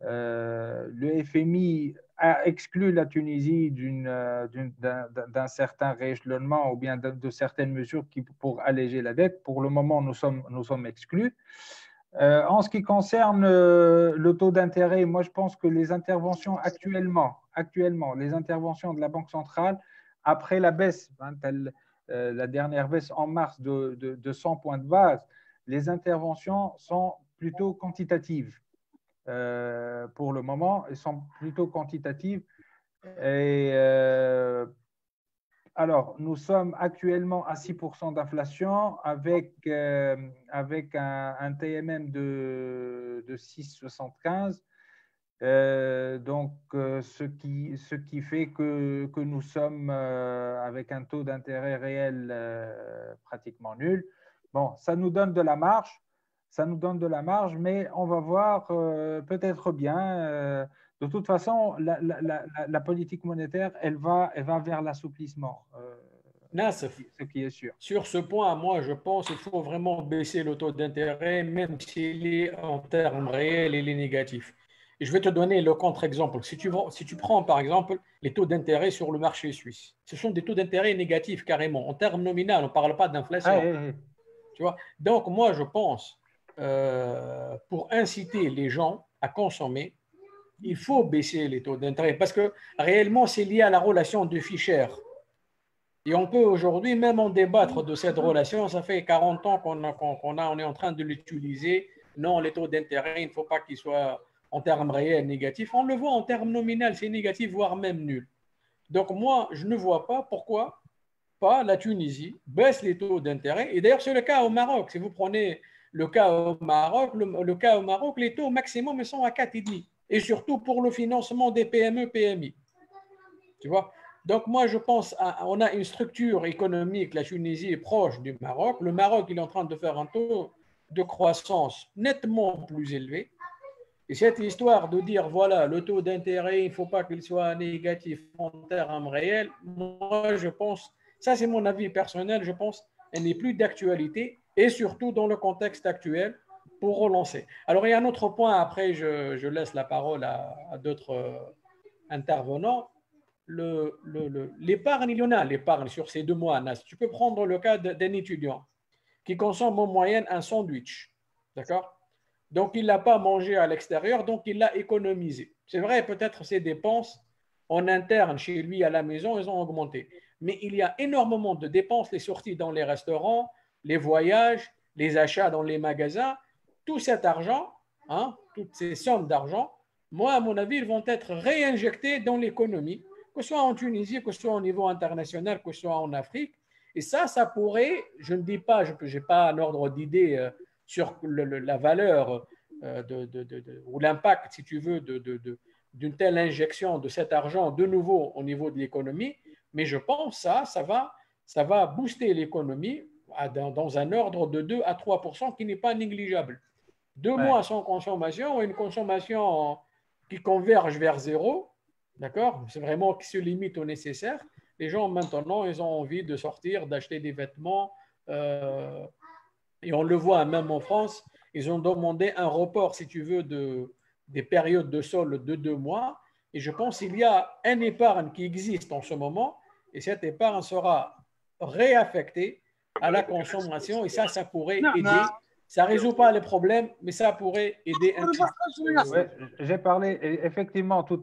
le FMI a exclu la Tunisie d'un certain rééchelonnement ou bien de certaines mesures pour alléger la dette. Pour le moment, nous sommes exclus. En ce qui concerne le taux d'intérêt, moi je pense que les interventions actuellement, les interventions de la Banque centrale, après la baisse, la dernière baisse en mars de 100 points de base, les interventions sont plutôt quantitatives. Pour le moment, elles sont plutôt quantitatives. Et alors, nous sommes actuellement à 6% d'inflation avec un TMM de 6,75. Ce qui fait que nous sommes avec un taux d'intérêt réel pratiquement nul. Bon, ça nous donne de la marge, mais on va voir peut-être bien. De toute façon, la politique monétaire, elle va vers l'assouplissement. Nassef, Ce qui est sûr. sur ce point, moi, je pense qu'il faut vraiment baisser le taux d'intérêt, même s'il est en termes réels, il est négatif. Et je vais te donner le contre-exemple. Si tu prends, par exemple, les taux d'intérêt sur le marché suisse, ce sont des taux d'intérêt négatifs carrément. En termes nominaux, on ne parle pas d'inflation. Tu vois? Donc, moi, je pense, pour inciter les gens à consommer, il faut baisser les taux d'intérêt parce que réellement, c'est lié à la relation de Fischer. Et on peut aujourd'hui même en débattre de cette relation. Ça fait 40 ans on est en train de l'utiliser. Non, les taux d'intérêt, il ne faut pas qu'ils soient en termes réels négatifs. On le voit en termes nominaux, c'est négatif, voire même nul. Donc moi, je ne vois pas pourquoi pas la Tunisie baisse les taux d'intérêt. Et d'ailleurs, c'est le cas au Maroc. Si vous prenez le cas au Maroc, les taux maximum sont à 4,5. Et surtout pour le financement des PME, PMI. Tu vois? Donc, moi, je pense on a une structure économique, la Tunisie est proche du Maroc. Le Maroc, il est en train de faire un taux de croissance nettement plus élevé. Et cette histoire de dire, voilà, le taux d'intérêt, il ne faut pas qu'il soit négatif en termes réels, moi, je pense, ça c'est mon avis personnel, je pense, elle n'est plus d'actualité et surtout dans le contexte actuel pour relancer. Alors, il y a un autre point, après, je laisse la parole à d'autres intervenants. L'épargne, il y en a l'épargne sur ces 2 mois. Tu peux prendre le cas d'un étudiant qui consomme en moyenne un sandwich. D'accord? Donc, il ne l'a pas mangé à l'extérieur, donc il l'a économisé. C'est vrai, peut-être ses dépenses en interne chez lui à la maison, elles ont augmenté. Mais il y a énormément de dépenses, les sorties dans les restaurants, les voyages, les achats dans les magasins. Tout cet argent, toutes ces sommes d'argent, moi, à mon avis, ils vont être réinjectés dans l'économie, que ce soit en Tunisie, que ce soit au niveau international, que ce soit en Afrique. Et ça pourrait, je ne dis pas, je n'ai pas un ordre d'idée sur la valeur ou l'impact, si tu veux, d'une telle injection de cet argent de nouveau au niveau de l'économie, mais je pense que ça va booster l'économie dans un ordre de 2 à 3% qui n'est pas négligeable. 2 mois sans consommation, une consommation qui converge vers zéro, d'accord? C'est vraiment qui se limite au nécessaire. Les gens maintenant, ils ont envie de sortir, d'acheter des vêtements. Et on le voit même en France, ils ont demandé un report, si tu veux, des périodes de solde de 2 mois. Et je pense qu'il y a un épargne qui existe en ce moment, et cette épargne sera réaffectée à la consommation, et ça pourrait aider Ça ne résout pas les problèmes, mais ça pourrait aider un petit peu. Ouais, j'ai parlé, effectivement, tout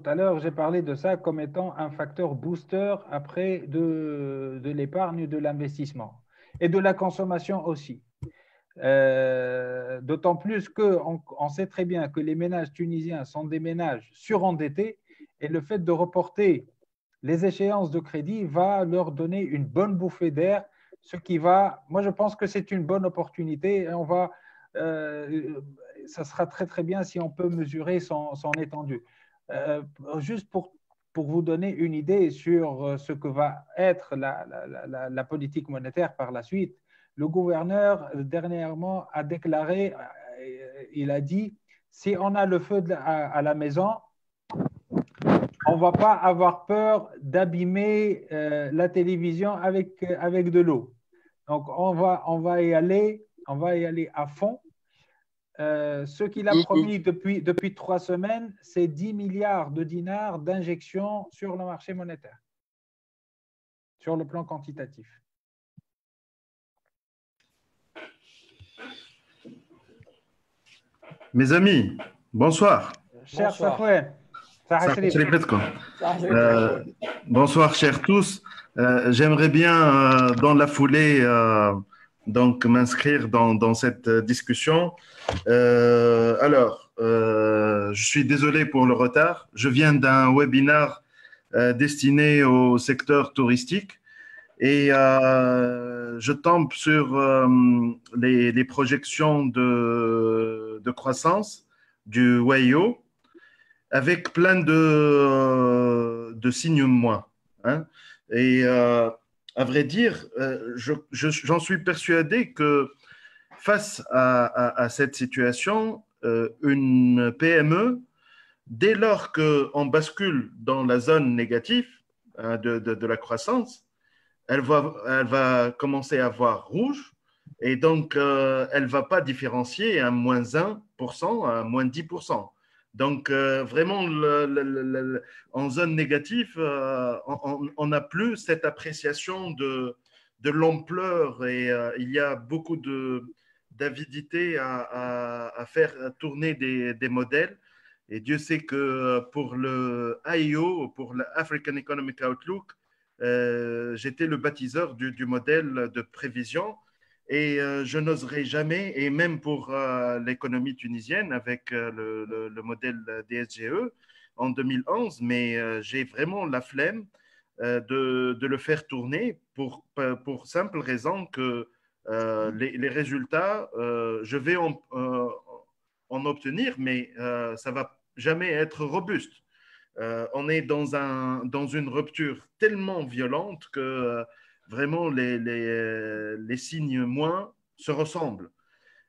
à l'heure, j'ai parlé de ça comme étant un facteur booster après de l'épargne et de l'investissement et de la consommation aussi. D'autant plus qu'on sait très bien que les ménages tunisiens sont des ménages surendettés et le fait de reporter les échéances de crédit va leur donner une bonne bouffée d'air, ce qui va, moi je pense que c'est une bonne opportunité et ça sera très très bien si on peut mesurer son étendue. Juste pour vous donner une idée sur ce que va être la politique monétaire par la suite, le gouverneur dernièrement a déclaré, il a dit, si on a le feu à la maison, on ne va pas avoir peur d'abîmer la télévision avec de l'eau. Donc, on va y aller à fond. Ce qu'il a promis depuis 3 semaines, c'est 10 milliards de dinars d'injection sur le marché monétaire, sur le plan quantitatif. Mes amis, bonsoir. Cher Bonsoir. Safoué. Bonsoir, chers tous. J'aimerais bien, dans la foulée, donc m'inscrire dans cette discussion. Je suis désolé pour le retard. Je viens d'un webinaire destiné au secteur touristique et je tombe sur les projections de croissance du WAIO avec plein de signes moins. Hein. Et à vrai dire, j'en suis persuadé que face à cette situation, une PME, dès lors qu'on bascule dans la zone négative hein, de la croissance, elle va commencer à voir rouge et donc elle ne va pas différencier un moins 1% à un moins 10%. Donc vraiment, en zone négative, on n'a plus cette appréciation de l'ampleur et il y a beaucoup d'avidité à faire tourner des modèles. Et Dieu sait que pour le AEO, pour l'African Economic Outlook, j'étais le bâtisseur du modèle de prévision et je n'oserais jamais, et même pour l'économie tunisienne avec le modèle DSGE en 2011, mais j'ai vraiment la flemme de le faire tourner pour simple raison que les résultats, je vais en obtenir, mais ça ne va jamais être robuste. On est dans une rupture tellement violente que vraiment les signes moins se ressemblent.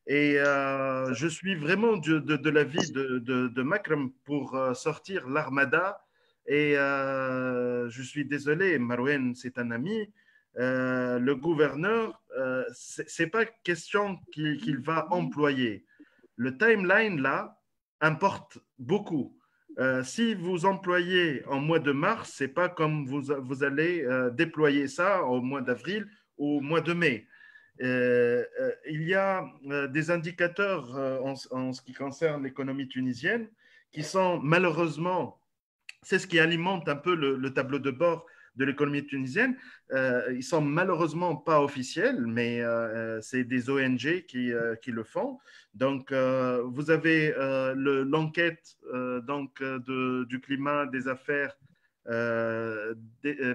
Et je suis vraiment de l'avis de Makram pour sortir l'armada. Et je suis désolé, Marouane, c'est un ami. Le gouverneur, c'est pas question qu'il va employer. Le timeline, là, importe beaucoup. Si vous employez en mois de mars, ce n'est pas comme vous allez déployer ça au mois d'avril ou au mois de mai. Il y a des indicateurs en ce qui concerne l'économie tunisienne qui sont malheureusement, c'est ce qui alimente un peu le tableau de bord de l'économie tunisienne. Ils sont malheureusement pas officiels, mais c'est des ONG qui le font. Donc, vous avez l'enquête du climat des affaires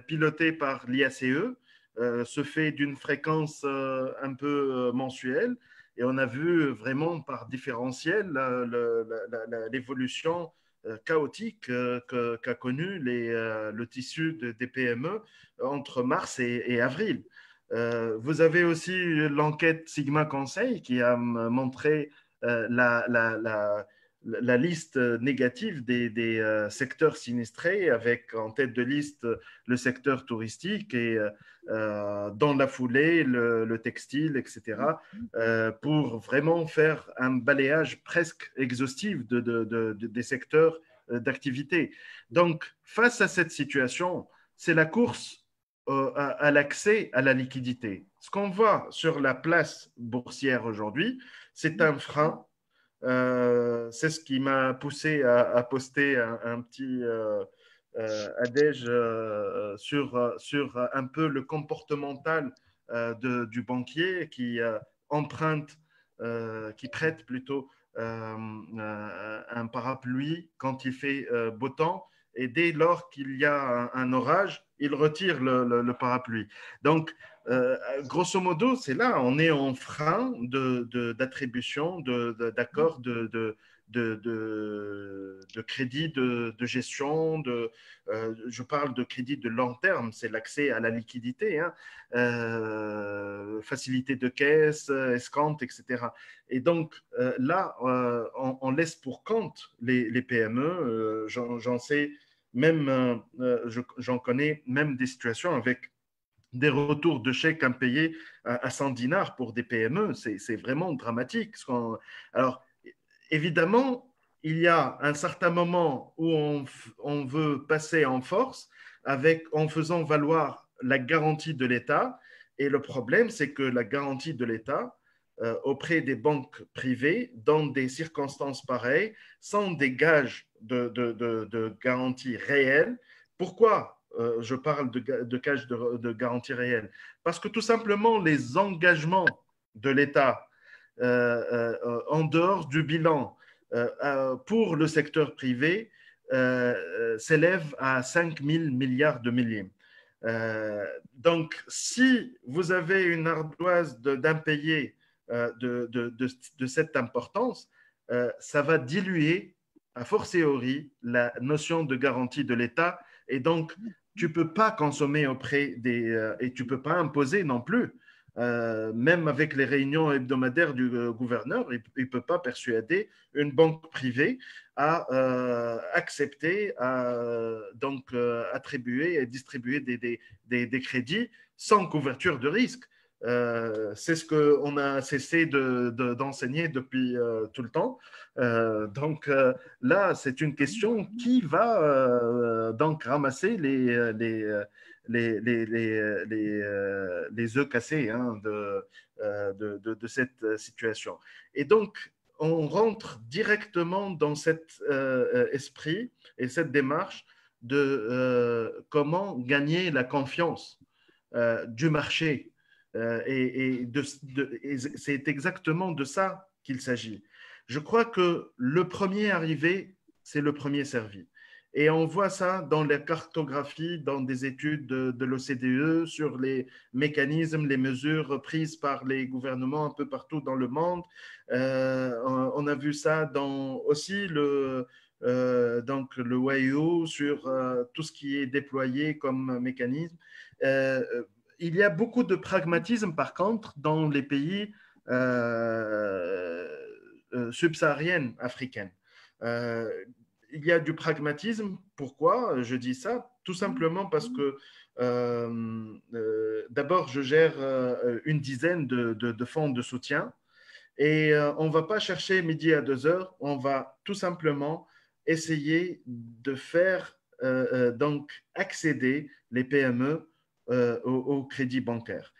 pilotée par l'IACE, se fait d'une fréquence un peu mensuelle. Et on a vu vraiment par différentiel l'évolution chaotique qu'a connu le tissu des PME entre mars et avril. Vous avez aussi l'enquête Sigma Conseil qui a montré la liste négative des secteurs sinistrés avec en tête de liste le secteur touristique et dans la foulée le textile, etc. Pour vraiment faire un balayage presque exhaustif des secteurs d'activité. Donc, face à cette situation, c'est la course à l'accès à la liquidité. Ce qu'on voit sur la place boursière aujourd'hui, c'est un frein. C'est ce qui m'a poussé à poster un petit adège sur un peu le comportemental du banquier qui emprunte, qui prête plutôt un parapluie quand il fait beau temps, et dès lors qu'il y a un orage, il retire le parapluie. Donc, grosso modo, c'est là, on est en frein d'attribution, d'accord, de crédit de gestion, je parle de crédit de long terme, c'est l'accès à la liquidité, hein, facilité de caisse, escompte, etc. Et donc là, on laisse pour compte les PME, j'en sais même, j'en connais même des situations avec des retours de chèques impayés à 100 dinars pour des PME, c'est vraiment dramatique. Alors, évidemment, il y a un certain moment où on veut passer en force en faisant valoir la garantie de l'État. Et le problème, c'est que la garantie de l'État auprès des banques privées, dans des circonstances pareilles, sans des gages de garantie réelle. Pourquoi je parle de gages de garantie réelle? Parce que tout simplement, les engagements de l'État en dehors du bilan pour le secteur privé s'élèvent à 5 000 milliards de milliers. Donc, si vous avez une ardoise d'impayés de cette importance, ça va diluer a fortiori la notion de garantie de l'État, et donc tu ne peux pas consommer auprès et tu ne peux pas imposer non plus. Même avec les réunions hebdomadaires du gouverneur, il ne peut pas persuader une banque privée à accepter, à attribuer et distribuer des crédits sans couverture de risque. C'est ce qu'on a cessé d'enseigner depuis tout le temps. Donc là, c'est une question qui va donc ramasser les œufs cassés, hein, de cette situation. Et donc, on rentre directement dans cet esprit et cette démarche de comment gagner la confiance du marché. Et c'est exactement de ça qu'il s'agit. Je crois que le premier arrivé, c'est le premier servi. Et on voit ça dans la cartographie, dans des études de l'OCDE sur les mécanismes, les mesures prises par les gouvernements un peu partout dans le monde. On a vu ça dans aussi donc le WAIO sur tout ce qui est déployé comme mécanisme. Il y a beaucoup de pragmatisme, par contre, dans les pays subsahariennes africaines. Il y a du pragmatisme. Pourquoi je dis ça? Tout simplement parce que d'abord, je gère une dizaine de fonds de soutien, et on ne va pas chercher midi à 2 heures, on va tout simplement essayer de faire donc accéder les PME au crédit bancaire.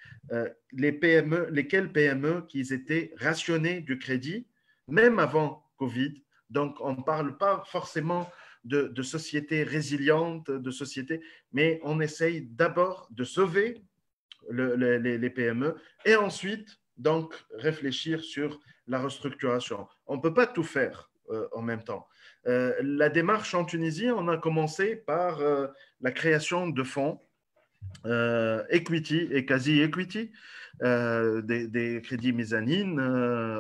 Lesquelles PME qui étaient rationnées du crédit, même avant Covid. Donc, on ne parle pas forcément de sociétés résilientes, de sociétés, mais on essaye d'abord de sauver les PME et ensuite, donc, réfléchir sur la restructuration. On ne peut pas tout faire en même temps. La démarche en Tunisie, on a commencé par la création de fonds equity et quasi-equity, des crédits mezzanines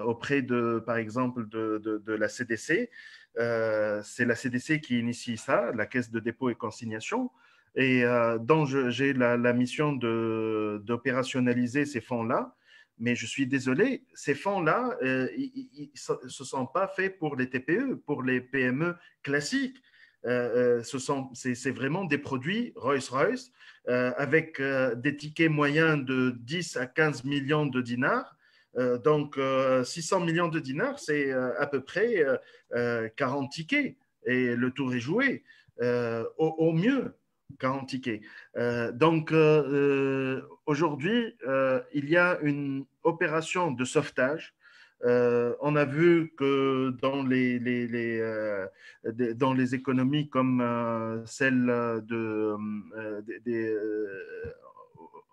auprès par exemple, de la CDC. C'est la CDC qui initie ça, la Caisse de dépôt et consignation, et dont j'ai la mission d'opérationnaliser ces fonds-là. Mais je suis désolé, ces fonds-là, ils ne se sont pas faits pour les TPE, pour les PME classiques. C'est vraiment des produits Rolls-Royce avec des tickets moyens de 10 à 15 millions de dinars. Donc, 600 millions de dinars, c'est à peu près 40 tickets et le tour est joué au mieux. 40 tickets. Donc, aujourd'hui, il y a une opération de sauvetage. On a vu que dans dans les économies comme celle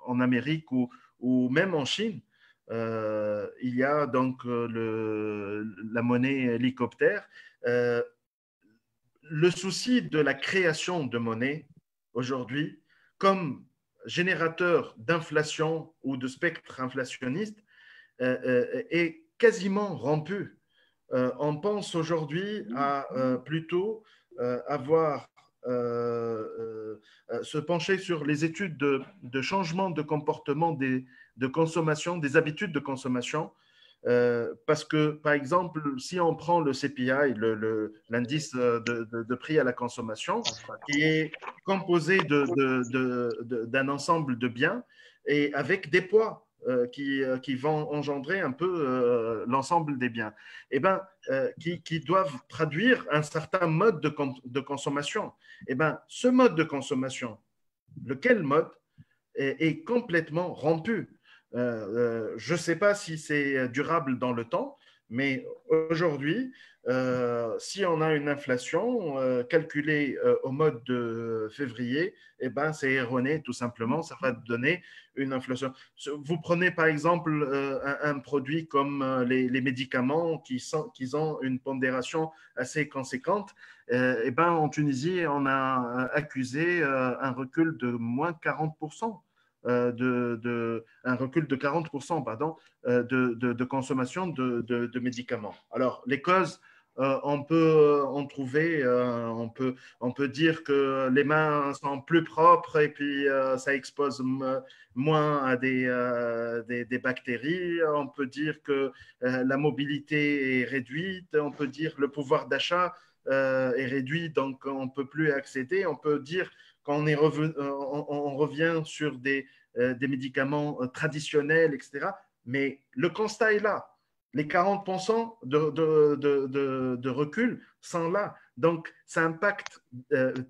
en Amérique ou même en Chine, il y a donc la monnaie hélicoptère. Le souci de la création de monnaie aujourd'hui, comme générateur d'inflation ou de spectre inflationniste, est quasiment rompu. On pense aujourd'hui à plutôt avoir se pencher sur les études de changement de comportement de consommation, des habitudes de consommation. Parce que, par exemple, si on prend le CPI, l'indice de prix à la consommation, qui est composé d'un ensemble de biens et avec des poids qui vont engendrer un peu l'ensemble des biens, et ben, qui doivent traduire un certain mode de consommation. Et ben, ce mode de consommation, lequel mode est complètement rompu. Je ne sais pas si c'est durable dans le temps, mais aujourd'hui, si on a une inflation calculée au mode de février, eh ben, c'est erroné tout simplement. Ça va donner une inflation. Vous prenez par exemple un produit comme les médicaments qui ont une pondération assez conséquente. Eh ben, en Tunisie, on a accusé un recul de moins 40%. Un recul de 40% pardon, de consommation de médicaments. Alors, les causes, on peut en trouver, on peut dire que les mains sont plus propres et puis ça expose moins à des bactéries. On peut dire que la mobilité est réduite. On peut dire que le pouvoir d'achat est réduit, donc on ne peut plus accéder. On peut dire qu'on on revient sur des médicaments traditionnels, etc. Mais le constat est là. Les 40% de recul sont là. Donc, ça impacte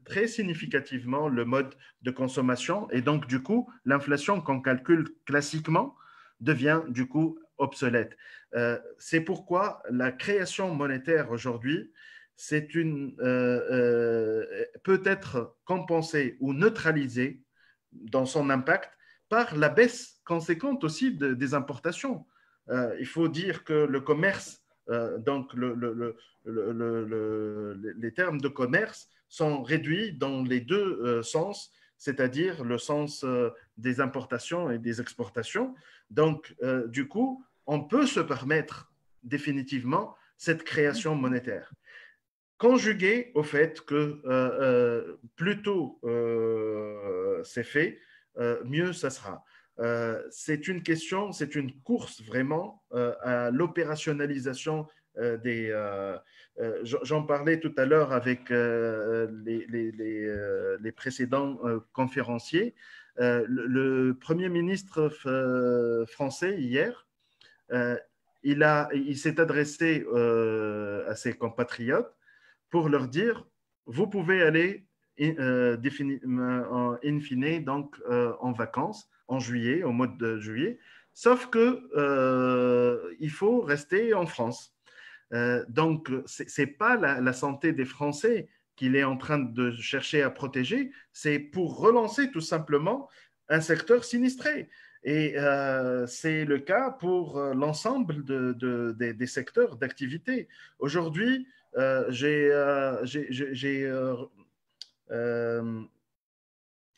très significativement le mode de consommation. Et donc, du coup, l'inflation qu'on calcule classiquement devient, du coup, obsolète. C'est pourquoi la création monétaire aujourd'hui, peut être compensée ou neutralisée dans son impact par la baisse conséquente aussi des importations. Il faut dire que le commerce, donc les termes de commerce sont réduits dans les deux sens, c'est-à-dire le sens des importations et des exportations. Donc, du coup, on peut se permettre définitivement cette création monétaire, conjugué au fait que plus tôt c'est fait, mieux ça sera. C'est une question, c'est une course vraiment à l'opérationnalisation j'en parlais tout à l'heure avec les précédents conférenciers. Le Premier ministre français hier, il s'est adressé à ses compatriotes pour leur dire, vous pouvez aller in fine donc, en vacances en juillet, au mois de juillet, sauf que il faut rester en France. Donc, ce n'est pas la santé des Français qu'il est en train de chercher à protéger, c'est pour relancer tout simplement un secteur sinistré. Et c'est le cas pour l'ensemble des secteurs d'activité. Aujourd'hui,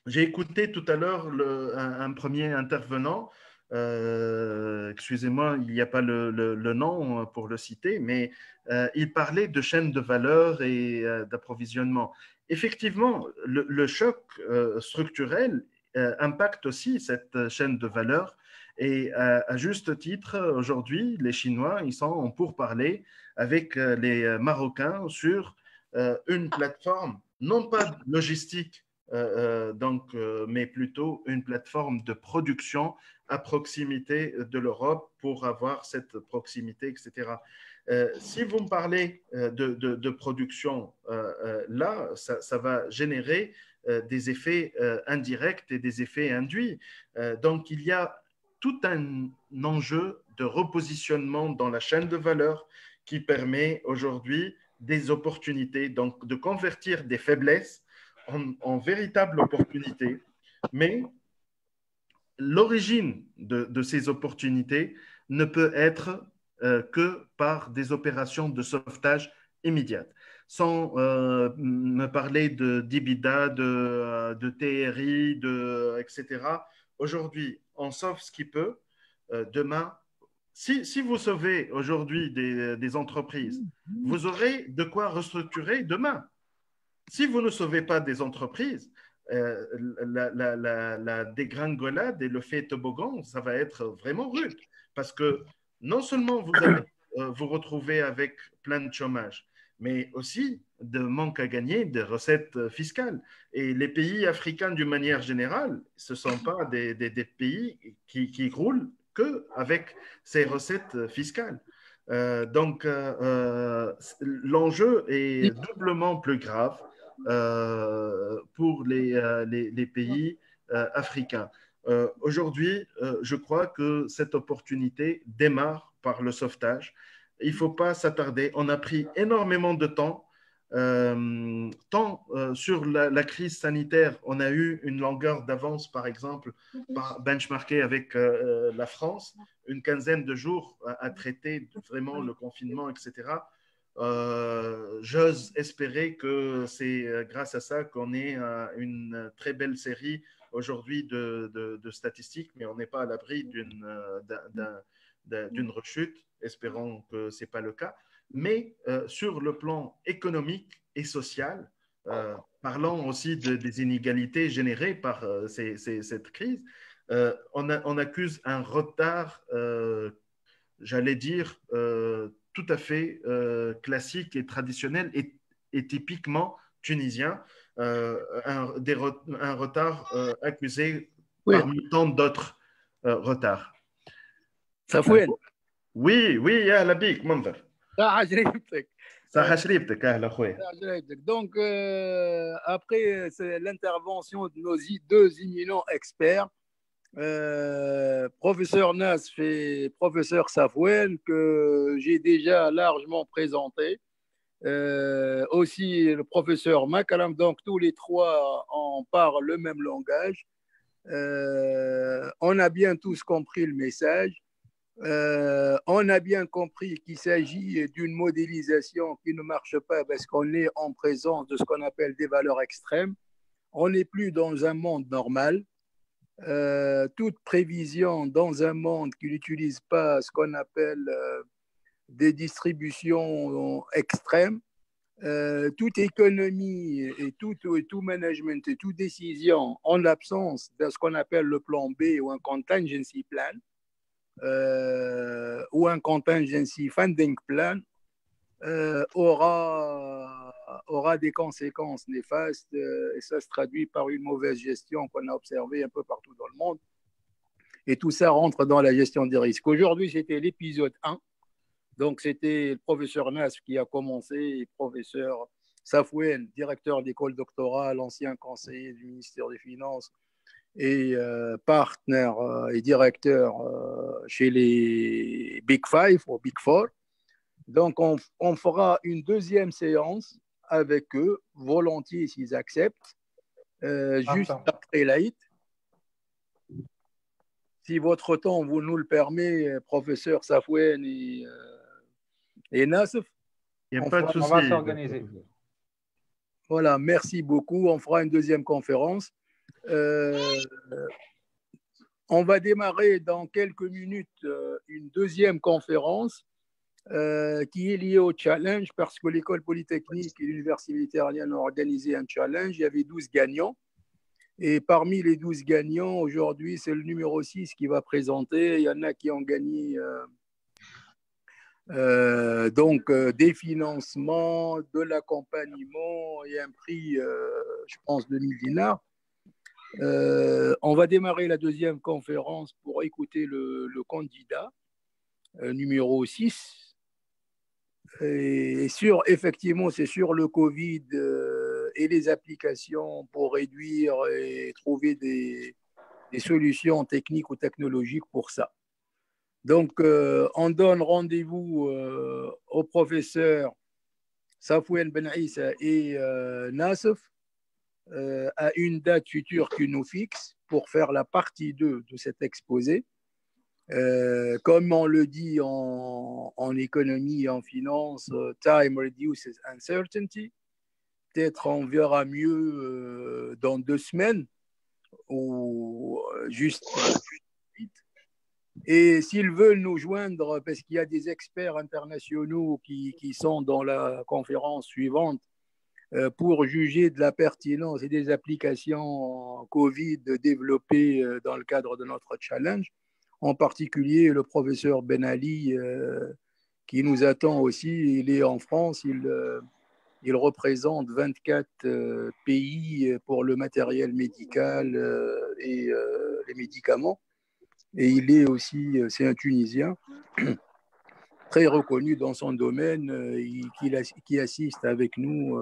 j'ai écouté tout à l'heure un premier intervenant. Excusez-moi, il n'y a pas le nom pour le citer, mais il parlait de chaîne de valeur et d'approvisionnement. Effectivement, le choc structurel impacte aussi cette chaîne de valeur. Et à juste titre, aujourd'hui, les Chinois, ils sont en pourparlers avec les Marocains sur une plateforme, non pas logistique, mais plutôt une plateforme de production à proximité de l'Europe pour avoir cette proximité, etc. Si vous me parlez de production, là, ça va générer des effets indirects et des effets induits. Donc, il y a tout un enjeu de repositionnement dans la chaîne de valeur qui permet aujourd'hui des opportunités, donc de convertir des faiblesses en véritables opportunités. Mais l'origine de ces opportunités ne peut être que par des opérations de sauvetage immédiates. Sans me parler de d'IBIDA, de TRI, etc. Aujourd'hui, on sauve ce qui peut. Demain, si vous sauvez aujourd'hui des entreprises, vous aurez de quoi restructurer demain. Si vous ne sauvez pas des entreprises, la dégringolade et le fait toboggan, ça va être vraiment rude. Parce que non seulement vous allez vous retrouver avec plein de chômage, mais aussi de manque à gagner de recettes fiscales. Et les pays africains, d'une manière générale, ce ne sont pas des pays qui roulent qu'avec ces recettes fiscales. Donc, l'enjeu est doublement plus grave pour les pays africains. Aujourd'hui, je crois que cette opportunité démarre par le sauvetage. Il ne faut pas s'attarder. On a pris énormément de temps. Tant sur la crise sanitaire, on a eu une longueur d'avance, par exemple, benchmarkée avec la France, une quinzaine de jours à traiter vraiment le confinement, etc. J'ose espérer que c'est grâce à ça qu'on ait une très belle série aujourd'hui de statistiques, mais on n'est pas à l'abri d'une rechute. Espérons que ce n'est pas le cas. Mais sur le plan économique et social, parlant aussi des inégalités générées par cette crise, on accuse un retard, j'allais dire, tout à fait classique et traditionnel et typiquement tunisien, un retard accusé parmi tant d'autres retards. Safouel. Oui, يا هلا بيك منظر. Donc, après l'intervention de nos deux éminents experts, professeur Nasf et professeur Safouel, que j'ai déjà largement présenté, aussi le professeur Makalam, donc tous les trois en parlent le même langage. On a bien tous compris le message. On a bien compris qu'il s'agit d'une modélisation qui ne marche pas parce qu'on est en présence de ce qu'on appelle des valeurs extrêmes. On n'est plus dans un monde normal. Toute prévision dans un monde qui n'utilise pas ce qu'on appelle des distributions extrêmes, toute économie et tout management et toute décision en l'absence de ce qu'on appelle le plan B ou un contingency plan, ou un contingency funding plan aura des conséquences néfastes et ça se traduit par une mauvaise gestion qu'on a observée un peu partout dans le monde. Et tout ça rentre dans la gestion des risques. Aujourd'hui, c'était l'épisode 1. Donc, c'était le professeur Nasf qui a commencé, et le professeur Safouel, directeur d'école doctorale, ancien conseiller du ministère des Finances, et partenaire et directeur chez les Big Five ou Big Four. Donc, on fera une deuxième séance avec eux, volontiers s'ils acceptent, juste après l'Aïd. Si votre temps vous nous le permet, professeur Safouen et Nasf, il n'y a pas de souci. On va s'organiser. Voilà, merci beaucoup. On fera une deuxième conférence. On va démarrer dans quelques minutes une deuxième conférence qui est liée au challenge parce que l'école polytechnique et l'université méditerranéenne ont organisé un challenge. Il y avait 12 gagnants. Et parmi les 12 gagnants, aujourd'hui, c'est le numéro 6 qui va présenter. Il y en a qui ont gagné des financements, de l'accompagnement et un prix, je pense, de 1000 dinars. On va démarrer la deuxième conférence pour écouter le candidat numéro 6. Et effectivement, c'est sur le Covid et les applications pour réduire et trouver des solutions techniques ou technologiques pour ça. Donc, on donne rendez-vous au professeur Safouane Ben Issa et Nassef à une date future qui nous fixe pour faire la partie 2 de cet exposé. Comme on le dit en économie et en finance, time reduces uncertainty. Peut-être on verra mieux dans 2 semaines ou juste vite. Et s'ils veulent nous joindre, parce qu'il y a des experts internationaux qui sont dans la conférence suivante pour juger de la pertinence et des applications Covid développées dans le cadre de notre challenge, en particulier le professeur Ben Ali qui nous attend aussi. Il est en France, il représente 24 pays pour le matériel médical et les médicaments. Et il est aussi, c'est un Tunisien, très reconnu dans son domaine, qui assiste avec nous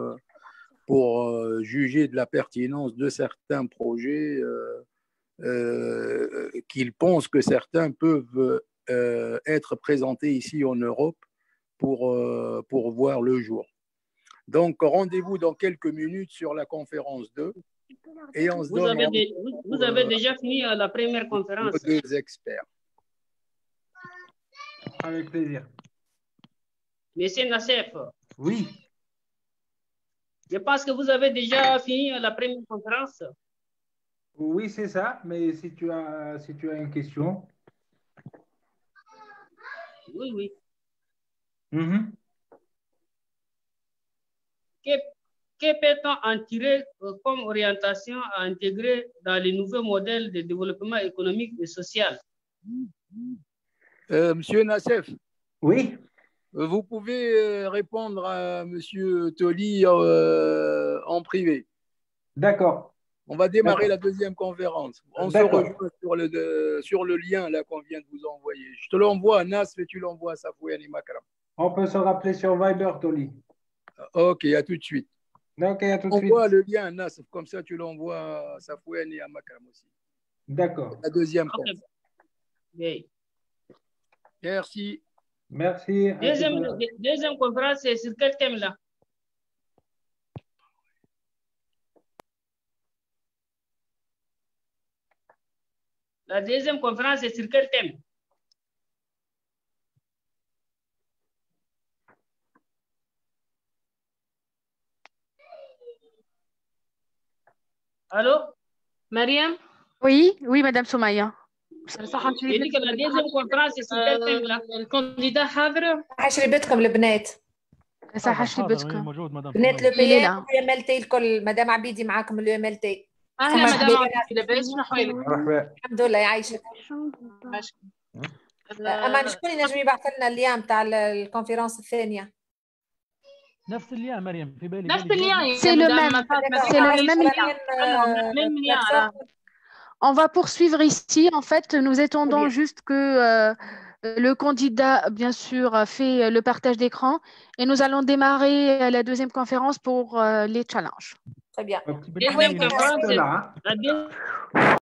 pour juger de la pertinence de certains projets qu'il pense que certains peuvent être présentés ici en Europe pour voir le jour. Donc, rendez-vous dans quelques minutes sur la conférence 2. Et on se donne vous avez déjà fini la première conférence. Nos 2 experts. Avec plaisir. Monsieur Nassef. Oui. Je pense que vous avez déjà fini la première conférence. Oui, c'est ça. Mais si tu as une question. Oui, oui. Mm-hmm. Que peut-on en tirer comme orientation à intégrer dans les nouveaux modèles de développement économique et social? Monsieur Nassef. Oui. Vous pouvez répondre à Monsieur Toli en privé. D'accord. On va démarrer la deuxième conférence. On se rejoint sur le lien là qu'on vient de vous envoyer. Je te l'envoie à Nas et tu l'envoies à Safouane et Makram. On peut se rappeler sur Viber, Toli. Ok, à tout de suite. Ok, à tout de suite. Envoie le lien à Nas, comme ça tu l'envoies à Safouane et à Makram aussi. D'accord. La deuxième conférence. Okay. Merci. Merci. Deuxième conférence, c'est sur quel thème là? La deuxième conférence, c'est sur quel thème? Allô? Mariam? Oui, Madame Soumaya. J'ai dit que la deuxième conférence, c'est sur quel thème là? الكانديدا حاضر؟ حشربتكم البنات. حشربتكم. بنات لو بي ام ال تي الكل، مدام عبيدي معاكم اليو ام ال تي. اهلا مدام عبيدي، لاباس؟ شنو احوالك؟ الحمد لله يعيشك. اما شكون ينجم يبعث لنا اليوم تاع الكونفرنس الثانيه؟ نفس اليوم مريم في بالي. نفس اليوم. C'est le même lien. On va poursuivre ici. En fait, nous attendons juste que le candidat, bien sûr, fait le partage d'écran et nous allons démarrer la deuxième conférence pour les challenges. Très bien. Deuxième conférence,